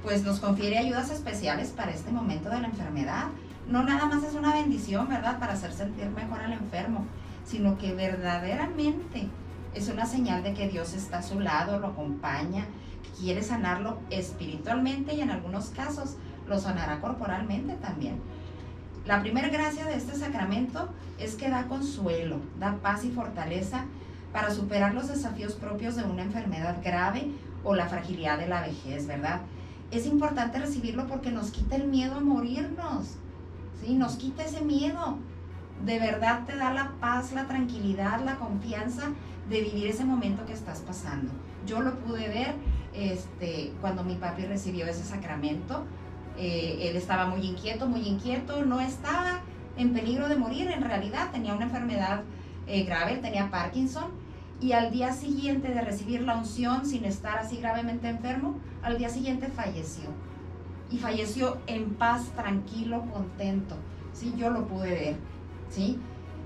pues nos confiere ayudas especiales para este momento de la enfermedad. No nada más es una bendición, ¿verdad? Para hacer sentir mejor al enfermo, sino que verdaderamente es una señal de que Dios está a su lado, lo acompaña, quiere sanarlo espiritualmente y en algunos casos lo sanará corporalmente también. La primera gracia de este sacramento es que da consuelo, da paz y fortaleza para superar los desafíos propios de una enfermedad grave o la fragilidad de la vejez, ¿verdad? Es importante recibirlo porque nos quita el miedo a morirnos, ¿sí? Nos quita ese miedo. De verdad te da la paz, la tranquilidad, la confianza de vivir ese momento que estás pasando. Yo lo pude ver cuando mi papi recibió ese sacramento. Él estaba muy inquieto, no estaba en peligro de morir, en realidad tenía una enfermedad grave, tenía Parkinson, y al día siguiente de recibir la unción, sin estar así gravemente enfermo, al día siguiente falleció, y falleció en paz, tranquilo, contento, ¿sí? Yo lo pude ver, ¿sí?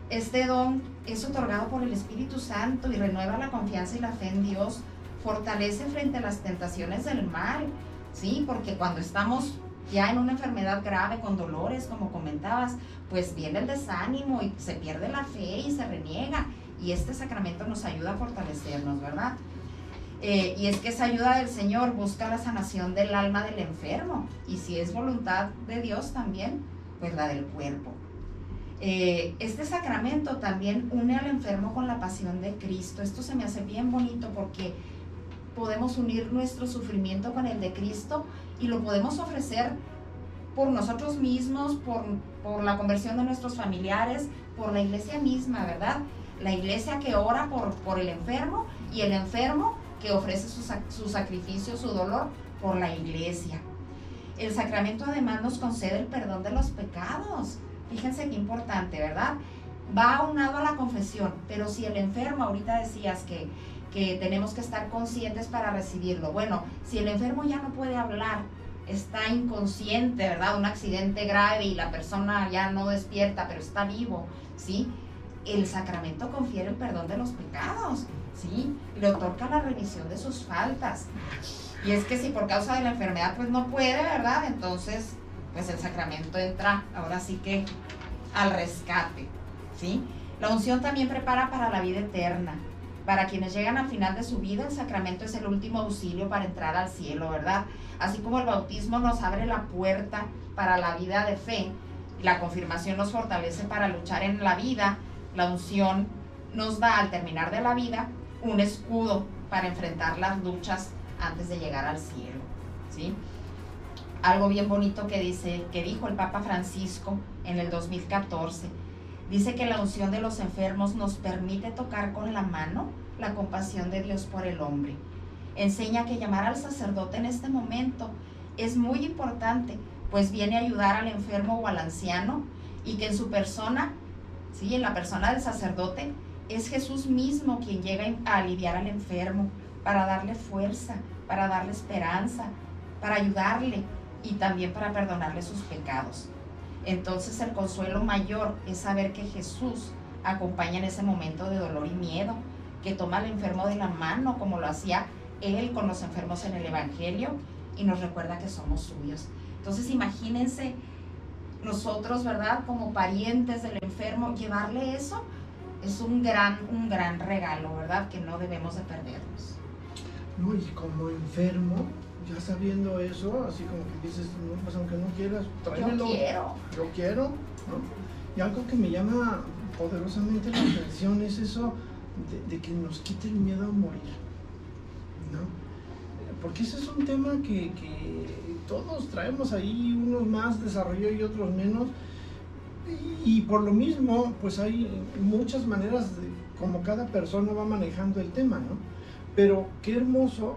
Este don es otorgado por el Espíritu Santo y renueva la confianza y la fe en Dios, fortalece frente a las tentaciones del mal, ¿sí? Porque cuando estamos ya en una enfermedad grave, con dolores, como comentabas, pues viene el desánimo y se pierde la fe y se reniega, y este sacramento nos ayuda a fortalecernos, ¿verdad? Y es que esa ayuda del Señor busca la sanación del alma del enfermo, y si es voluntad de Dios también, pues la del cuerpo. Este sacramento también une al enfermo con la pasión de Cristo. Esto se me hace bien bonito porque podemos unir nuestro sufrimiento con el de Cristo y lo podemos ofrecer por nosotros mismos, por la conversión de nuestros familiares, por la iglesia misma, ¿verdad? La iglesia que ora por el enfermo, y el enfermo que ofrece su sacrificio, su dolor por la iglesia. El sacramento además nos concede el perdón de los pecados. Fíjense qué importante, ¿verdad? Va aunado a la confesión, pero si el enfermo, ahorita decías que tenemos que estar conscientes para recibirlo. Bueno, si el enfermo ya no puede hablar, está inconsciente, ¿verdad? Un accidente grave y la persona ya no despierta, pero está vivo, ¿sí? El sacramento confiere el perdón de los pecados, ¿sí? Le otorga la remisión de sus faltas. Y es que si por causa de la enfermedad pues no puede, ¿verdad? Entonces, pues el sacramento entra ahora sí que al rescate, ¿sí? La unción también prepara para la vida eterna. Para quienes llegan al final de su vida, el sacramento es el último auxilio para entrar al cielo, ¿verdad? Así como el bautismo nos abre la puerta para la vida de fe, la confirmación nos fortalece para luchar en la vida, la unción nos da al terminar de la vida un escudo para enfrentar las luchas antes de llegar al cielo, ¿sí? Algo bien bonito que dijo el Papa Francisco en el 2014, dice que la unción de los enfermos nos permite tocar con la mano la compasión de Dios por el hombre. Enseña que llamar al sacerdote en este momento es muy importante, pues viene a ayudar al enfermo o al anciano, y que en su persona, ¿sí? En la persona del sacerdote, es Jesús mismo quien llega a aliviar al enfermo, para darle fuerza, para darle esperanza, para ayudarle y también para perdonarle sus pecados. Entonces el consuelo mayor es saber que Jesús acompaña en ese momento de dolor y miedo, que toma al enfermo de la mano como lo hacía Él con los enfermos en el Evangelio, y nos recuerda que somos suyos. Entonces imagínense nosotros, ¿verdad? Como parientes del enfermo, llevarle eso es un gran regalo, ¿verdad? Que no debemos de perdernos. No, y como enfermo, ya sabiendo eso, así como que dices, no, pues aunque no quieras, tráemelo. Yo quiero, ¿no? Y algo que me llama poderosamente la atención es eso de que nos quite el miedo a morir, ¿no? Porque ese es un tema que todos traemos ahí, unos más desarrollo y otros menos, y por lo mismo, pues hay muchas maneras de como cada persona va manejando el tema, ¿no? Pero qué hermoso,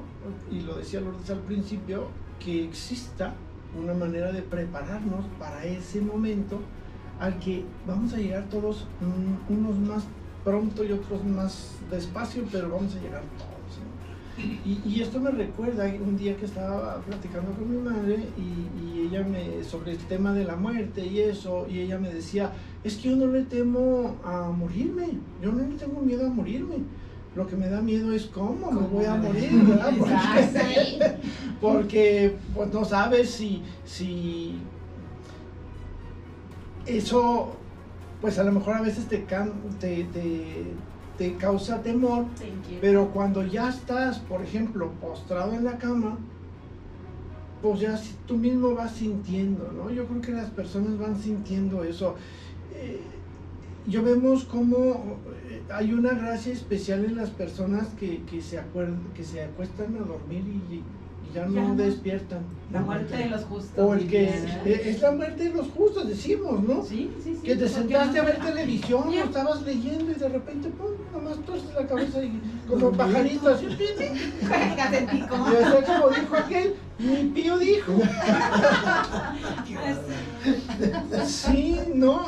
y lo decía Lourdes al principio, que exista una manera de prepararnos para ese momento al que vamos a llegar todos, unos más pronto y otros más despacio, pero vamos a llegar todos, ¿no? Y esto me recuerda un día que estaba platicando con mi madre y ella sobre el tema de la muerte y eso, y ella me decía, es que yo no le temo a morirme, yo no le tengo miedo a morirme. Lo que me da miedo es cómo me voy a morir, ¿verdad? Porque pues no sabes si eso, pues a lo mejor a veces te causa temor, pero cuando ya estás, por ejemplo, postrado en la cama, pues ya tú mismo vas sintiendo, ¿no? Yo creo que las personas van sintiendo eso. Yo vemos cómo hay una gracia especial en las personas que se acuestan a dormir y ya no despiertan. La muerte de los justos. O el que es la muerte de los justos, decimos, ¿no? Sí. Que te sentaste a ver televisión o estabas leyendo y de repente, pum, nomás torces la cabeza y como pajarito así. Y así como dijo aquel, mi pío dijo. Sí, no,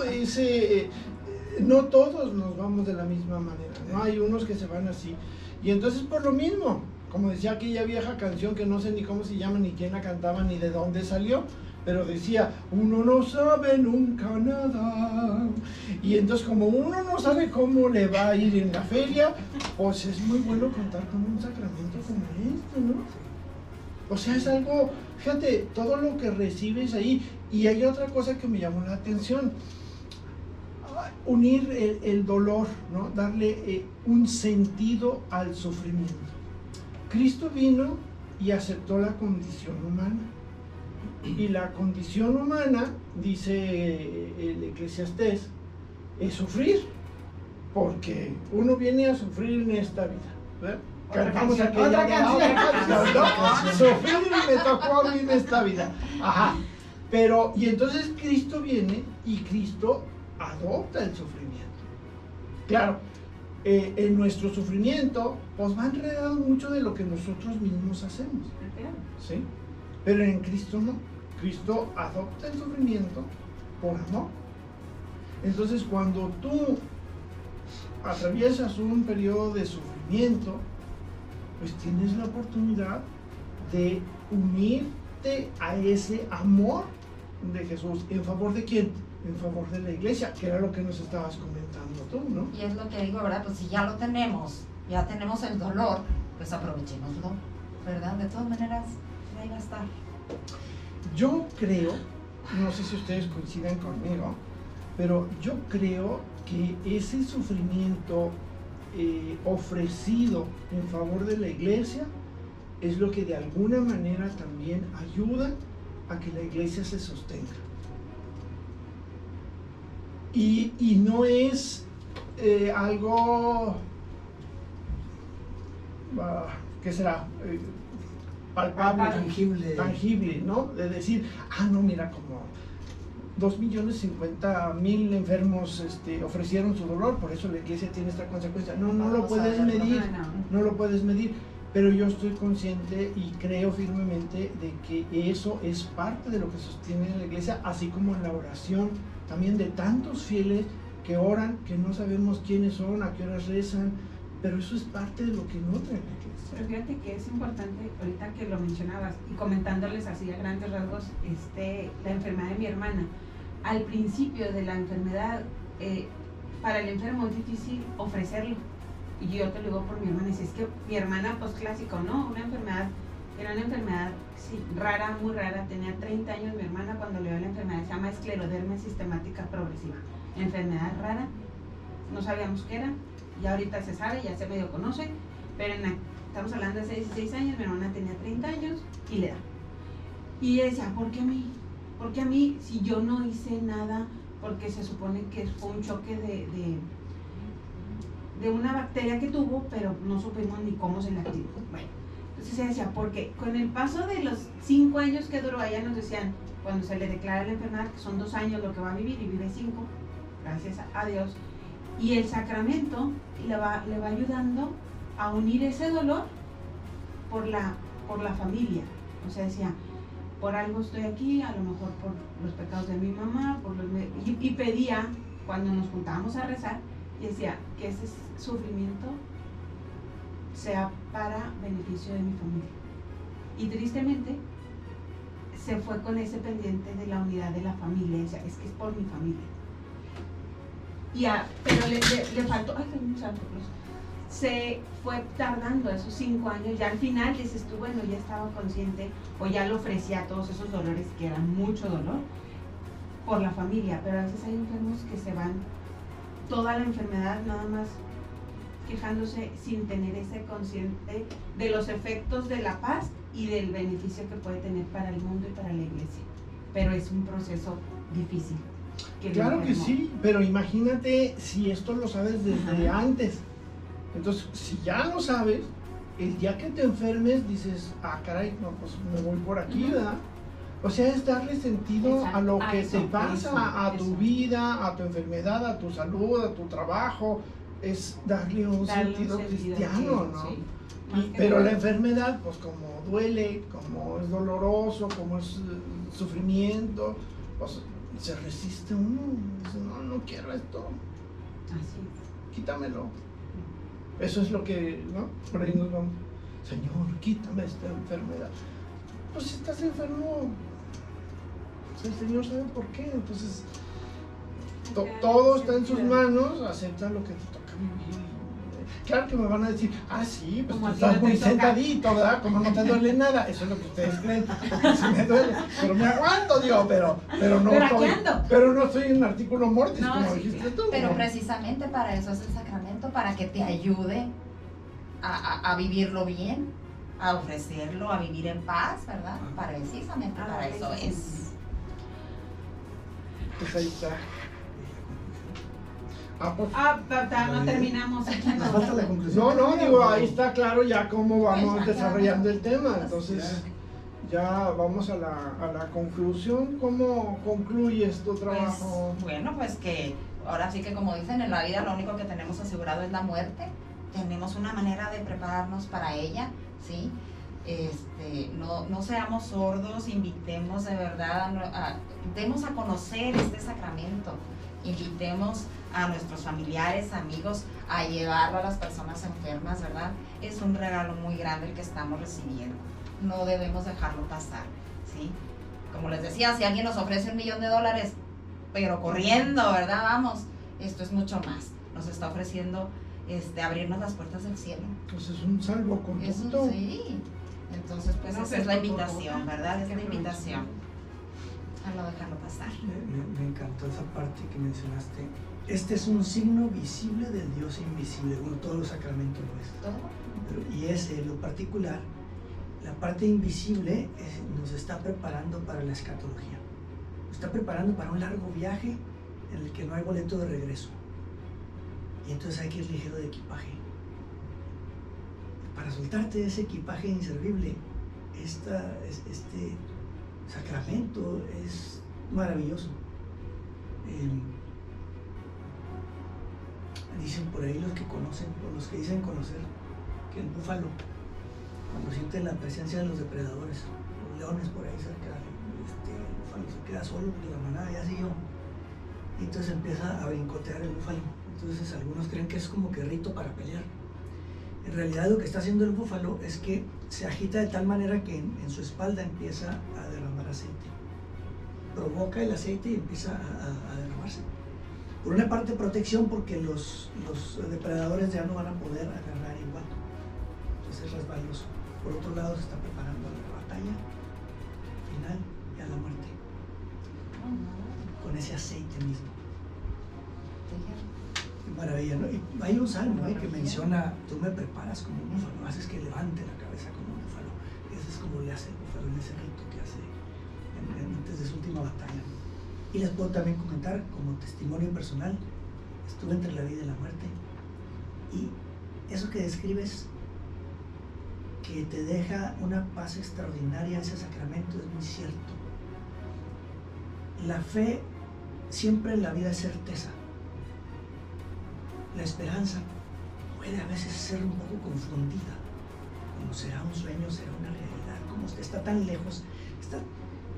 no todos nos vamos de la misma manera, ¿no? Hay unos que se van así. Y entonces por lo mismo, como decía aquella vieja canción que no sé ni cómo se llama, ni quién la cantaba, ni de dónde salió, pero decía, uno no sabe nunca nada. Y entonces como uno no sabe cómo le va a ir en la feria, pues es muy bueno contar con un sacramento como este, ¿no? O sea, es algo, fíjate, todo lo que recibes ahí. Y hay otra cosa que me llamó la atención. Unir el dolor, ¿no? Darle un sentido al sufrimiento. Cristo vino y aceptó la condición humana. Y la condición humana, dice el Eclesiastés, es sufrir, porque uno viene a sufrir en esta vida, ¿verdad? Cantamos aquella canción, ¿no? Sufrir me tocó a mí en esta vida. Ajá. Pero, y entonces Cristo viene y Cristo adopta el sufrimiento. Claro, en nuestro sufrimiento, pues va enredado mucho de lo que nosotros mismos hacemos, ¿sí? Pero en Cristo no. Cristo adopta el sufrimiento por amor. Entonces, cuando tú atraviesas un periodo de sufrimiento, pues tienes la oportunidad de unirte a ese amor de Jesús. ¿En favor de quién? En favor de la iglesia, que era lo que nos estabas comentando tú, ¿no? Y es lo que digo, ¿verdad? Pues si ya lo tenemos, ya tenemos el dolor, pues aprovechémoslo, ¿verdad? De todas maneras, ahí va a estar. Yo creo, no sé si ustedes coinciden conmigo, pero yo creo que ese sufrimiento ofrecido en favor de la iglesia es lo que de alguna manera también ayuda a que la iglesia se sostenga. Y no es algo, ¿qué será? Palpable, tangible, ¿no? De decir, no, mira, como 2.050.000 enfermos ofrecieron su dolor, por eso la iglesia tiene esta consecuencia. No lo puedes medir, no lo puedes medir, pero yo estoy consciente y creo firmemente de que eso es parte de lo que sostiene la iglesia, así como en la oración también de tantos fieles que oran, que no sabemos quiénes son, a qué horas rezan, pero eso es parte de lo que nutre la iglesia. Pero fíjate que es importante, ahorita que lo mencionabas y comentándoles así a grandes rasgos, la enfermedad de mi hermana. Al principio de la enfermedad, para el enfermo es difícil ofrecerlo. Y yo te lo digo por mi hermana, y es que mi hermana, pues clásico, ¿no? Era una enfermedad sí, rara, muy rara, tenía 30 años mi hermana cuando le dio la enfermedad, se llama esclerodermia sistemática progresiva. Enfermedad rara, no sabíamos qué era, ya ahorita se sabe, ya se medio conoce, pero estamos hablando de 16 años, mi hermana tenía 30 años y le da. Y ella decía, ¿por qué a mí? ¿Por qué a mí si yo no hice nada? Porque se supone que fue un choque de una bacteria que tuvo, pero no supimos ni cómo se la activó. Bueno, entonces ella decía, porque con el paso de los 5 años que duró, allá nos decían, cuando se le declara la enfermedad, que son 2 años lo que va a vivir y vive 5, gracias a Dios, y el sacramento le va ayudando a unir ese dolor por la familia. O sea, decía, por algo estoy aquí, a lo mejor por los pecados de mi mamá, y pedía, cuando nos juntábamos a rezar, y decía que ese sufrimiento sea para beneficio de mi familia. Y tristemente se fue con ese pendiente de la unidad de la familia, o sea, es que es por mi familia. Pero le faltó, se fue tardando esos 5 años, ya al final dices tú, bueno, ya estaba consciente o ya le ofrecía todos esos dolores, que eran mucho dolor, por la familia, pero a veces hay enfermos que se van toda la enfermedad nada más quejándose sin tener ese consciente de los efectos de la paz y del beneficio que puede tener para el mundo y para la iglesia. Pero es un proceso difícil. Claro que sí, pero imagínate si esto lo sabes desde antes. Entonces, si ya lo sabes, el día que te enfermes dices, caray, no, pues me voy por aquí, ¿verdad? O sea, es darle sentido a lo que te pasa, a tu vida, a tu enfermedad, a tu salud, a tu trabajo. Es darle un sentido cristiano, ¿no? Sí. Pero la enfermedad, pues como duele, como es doloroso, como es sufrimiento, pues se resiste uno. Dice, no quiero esto. Así. Quítamelo. Eso es lo que, ¿no? Por ahí nos vamos. Señor, quítame esta enfermedad. Pues si estás enfermo, el Señor sabe por qué. Entonces, todo está en sus manos, acepta lo que te toca vivir. Claro que me van a decir, sí, pues tú estás muy sentadito, ¿verdad? Como no te duele nada. Eso es lo que ustedes creen. Sí me duele, pero me aguanto, Dios, pero no estoy en artículo mortis, como dijiste tú. Pero ¿no? Precisamente para eso es el sacramento, para que te ayude a vivirlo bien, a ofrecerlo, a vivir en paz, ¿verdad? Precisamente para eso es. Pues ahí está. No terminamos. Nos falta la conclusión. No, digo, ahí está claro ya cómo vamos desarrollando el tema. Entonces, ya vamos a la conclusión. ¿Cómo concluyes tu trabajo? Pues, bueno, pues que ahora sí que, como dicen, en la vida lo único que tenemos asegurado es la muerte. Tenemos una manera de prepararnos para ella, ¿sí? No seamos sordos, invitemos de verdad, demos a conocer este sacramento, invitemos a nuestros familiares, amigos, a llevarlo a las personas enfermas, ¿verdad? Es un regalo muy grande el que estamos recibiendo, no debemos dejarlo pasar, ¿sí? Como les decía, si alguien nos ofrece $1 millón, pero corriendo, ¿verdad? Vamos, esto es mucho más, nos está ofreciendo abrirnos las puertas del cielo. Pues es un salvoconducto. Sí. Entonces, pues esa es la invitación, ¿verdad? Es la invitación a no dejarlo pasar. Me encantó esa parte que mencionaste. Este es un signo visible del Dios invisible. Bueno, todos los sacramentos lo es. ¿Todo? Y es lo particular. La parte invisible nos está preparando para la escatología. Nos está preparando para un largo viaje en el que no hay boleto de regreso. Y entonces hay que ir ligero de equipaje. Para soltarte de ese equipaje inservible, este sacramento es maravilloso. Dicen por ahí los que conocen, o los que dicen conocer, que el búfalo, cuando siente la presencia de los depredadores, los leones por ahí cerca, el búfalo se queda solo de la manada, ya siguió. Y entonces empieza a brincotear el búfalo. Entonces algunos creen que es como que rito para pelear. En realidad lo que está haciendo el búfalo es que se agita de tal manera que en su espalda empieza a derramar aceite. Provoca el aceite y empieza a derramarse. Por una parte protección, porque los depredadores ya no van a poder agarrar igual. Entonces es resbaloso. Por otro lado se está preparando a la batalla final y a la muerte. Con ese aceite mismo. Maravilla, ¿no? Y hay un salmo que menciona: tú me preparas como un búfalo, haces que levante la cabeza como un búfalo. Eso es como le hace el búfalo en ese rito que hace antes de su última batalla. Y les puedo también comentar como testimonio personal: estuve entre la vida y la muerte, y eso que describes, que te deja una paz extraordinaria ese sacramento, es muy cierto. La fe siempre en la vida es certeza. La esperanza puede a veces ser un poco confundida, como será un sueño, será una realidad, como está tan lejos.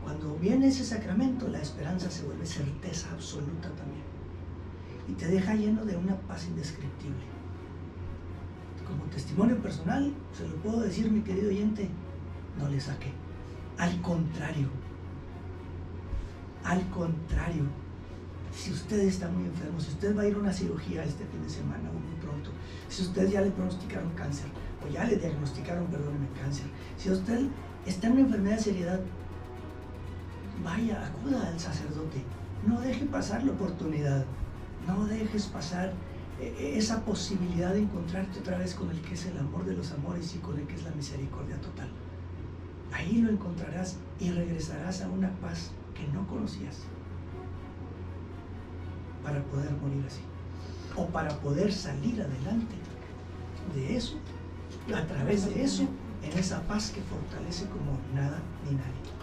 Cuando viene ese sacramento, la esperanza se vuelve certeza absoluta también, y te deja lleno de una paz indescriptible. Como testimonio personal, se lo puedo decir, mi querido oyente, no le saqué. Al contrario, si usted está muy enfermo, si usted va a ir a una cirugía este fin de semana o muy pronto, si usted ya le pronosticaron cáncer, o ya le diagnosticaron, perdóneme, cáncer, si usted está en una enfermedad de seriedad, vaya, acuda al sacerdote, no deje pasar la oportunidad, no dejes pasar esa posibilidad de encontrarte otra vez con el que es el amor de los amores y con el que es la misericordia total. Ahí lo encontrarás y regresarás a una paz que no conocías, para poder morir así, o para poder salir adelante de eso, a través de eso, en esa paz que fortalece como nada ni nadie.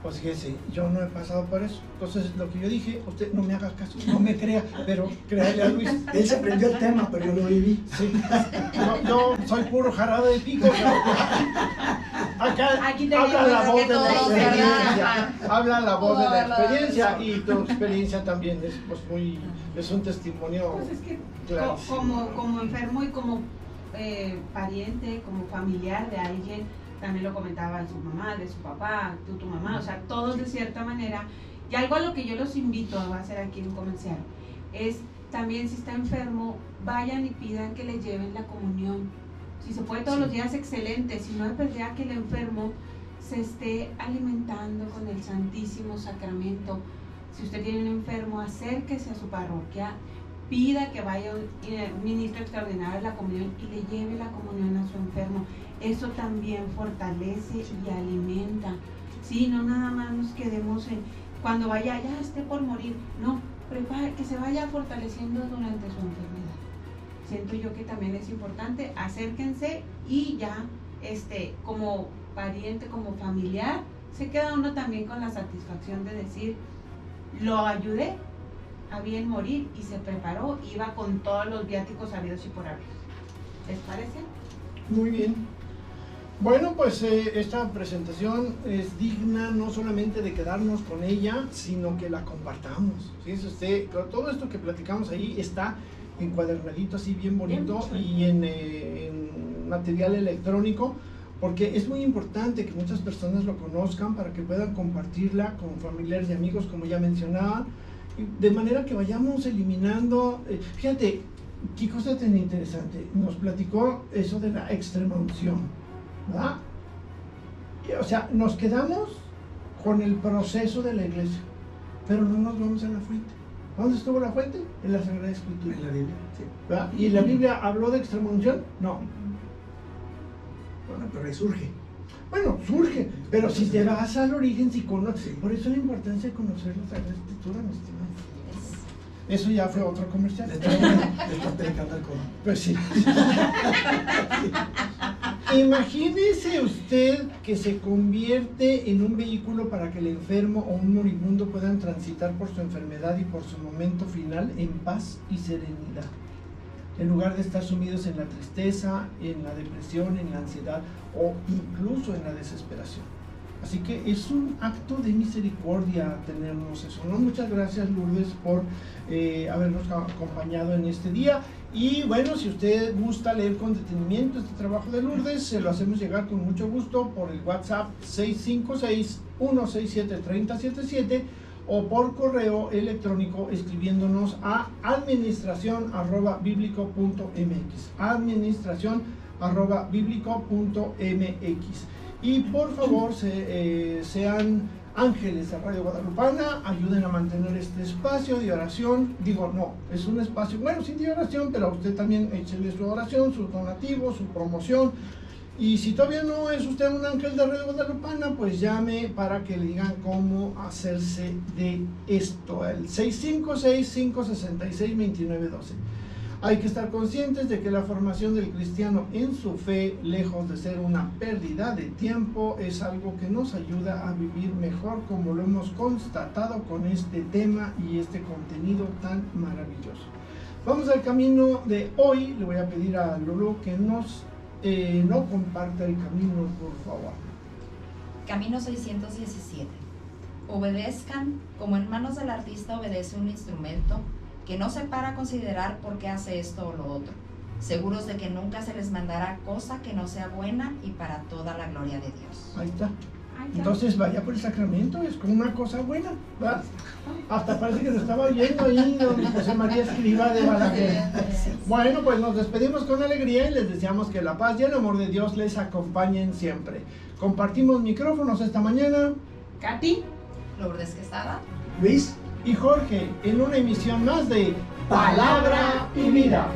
Pues fíjese, yo no he pasado por eso. Entonces, lo que yo dije, usted no me haga caso, no me crea, pero créale a Luis. Él se aprendió el tema, pero yo lo viví. Sí. Yo soy puro jarabe de pico, pero acá habla la voz de la experiencia. Habla la voz de la experiencia, y tu experiencia también es pues es un testimonio. Pues es que clarísimo, como enfermo y como pariente, como familiar de alguien, también lo comentaba su mamá, de su papá, tu mamá, o sea, todos de cierta manera. Y algo a lo que yo los invito a hacer aquí en un comercial es también, si está enfermo, vayan y pidan que le lleven la comunión. Si se puede todos los días, excelente. Si no, es verdad que el enfermo se esté alimentando con el Santísimo Sacramento. Si usted tiene un enfermo, acérquese a su parroquia, pida que vaya un ministro extraordinario de la comunión y le lleve la comunión a su enfermo. eso también fortalece y alimenta. Sí, no nada más nos quedemos en cuando vaya, ya esté por morir, no, que se vaya fortaleciendo durante su enfermedad. Siento yo que también es importante, acérquense y ya, como pariente, como familiar, se queda uno también con la satisfacción de decir, lo ayudé a bien morir y se preparó, iba con todos los viáticos habidos y por haber. ¿Les parece? Muy bien. Bueno, pues esta presentación es digna no solamente de quedarnos con ella, sino que la compartamos. Fíjese usted, todo esto que platicamos ahí está encuadernadito así bien bonito y en material electrónico, porque es muy importante que muchas personas lo conozcan para que puedan compartirla con familiares y amigos, como ya mencionaba, de manera que vayamos eliminando. Fíjate, qué cosa tan interesante, nos platicó eso de la extrema unción, ¿verdad? O sea, nos quedamos con el proceso de la iglesia, pero no nos vamos a la fuente. ¿Dónde estuvo la fuente? En la Sagrada Escritura. En la Biblia, sí. ¿Verdad? ¿Y la Biblia habló de extrema unción? No. Bueno, pero ahí surge. Bueno, surge, pero si te vas al origen, si conoces. Por eso la importancia de conocer la Sagrada Escritura, mi estimado. Eso ya fue otro comercial. Le está predicando al coro. Pues sí. Imagínese usted que se convierte en un vehículo para que el enfermo o un moribundo puedan transitar por su enfermedad y por su momento final en paz y serenidad, en lugar de estar sumidos en la tristeza, en la depresión, en la ansiedad o incluso en la desesperación. Así que es un acto de misericordia tenernos eso, ¿no? Muchas gracias, Lourdes, por habernos acompañado en este día. Y bueno, si usted gusta leer con detenimiento este trabajo de Lourdes, se lo hacemos llegar con mucho gusto por el WhatsApp 656-167-3077 o por correo electrónico escribiéndonos a administración@biblico.mx, administración@biblico.mx. Y por favor, sean ángeles de Radio Guadalupana, ayuden a mantener este espacio de oración. Digo, no, es un espacio, bueno, sí de oración, pero a usted también échele su oración, sus donativos, su promoción. Y si todavía no es usted un ángel de Radio Guadalupana, pues llame para que le digan cómo hacerse de esto, el 656-566-2912. Hay que estar conscientes de que la formación del cristiano en su fe, lejos de ser una pérdida de tiempo, es algo que nos ayuda a vivir mejor, como lo hemos constatado con este tema y este contenido tan maravilloso. Vamos al camino de hoy. Le voy a pedir a Lulu que nos comparta el camino, por favor. Camino 617. Obedezcan como en manos del artista obedece un instrumento, que no se para a considerar por qué hace esto o lo otro, seguros de que nunca se les mandará cosa que no sea buena y para toda la gloria de Dios. Ahí está. Entonces vaya por el sacramento, es como una cosa buena, ¿verdad? Hasta parece que lo estaba oyendo ahí don José María Escrivá de Balaguer. Bueno, pues nos despedimos con alegría y les deseamos que la paz y el amor de Dios les acompañen siempre. Compartimos micrófonos esta mañana. Katy, Lourdes Quesada, Luis y Jorge, en una emisión más de Palabra y Vida.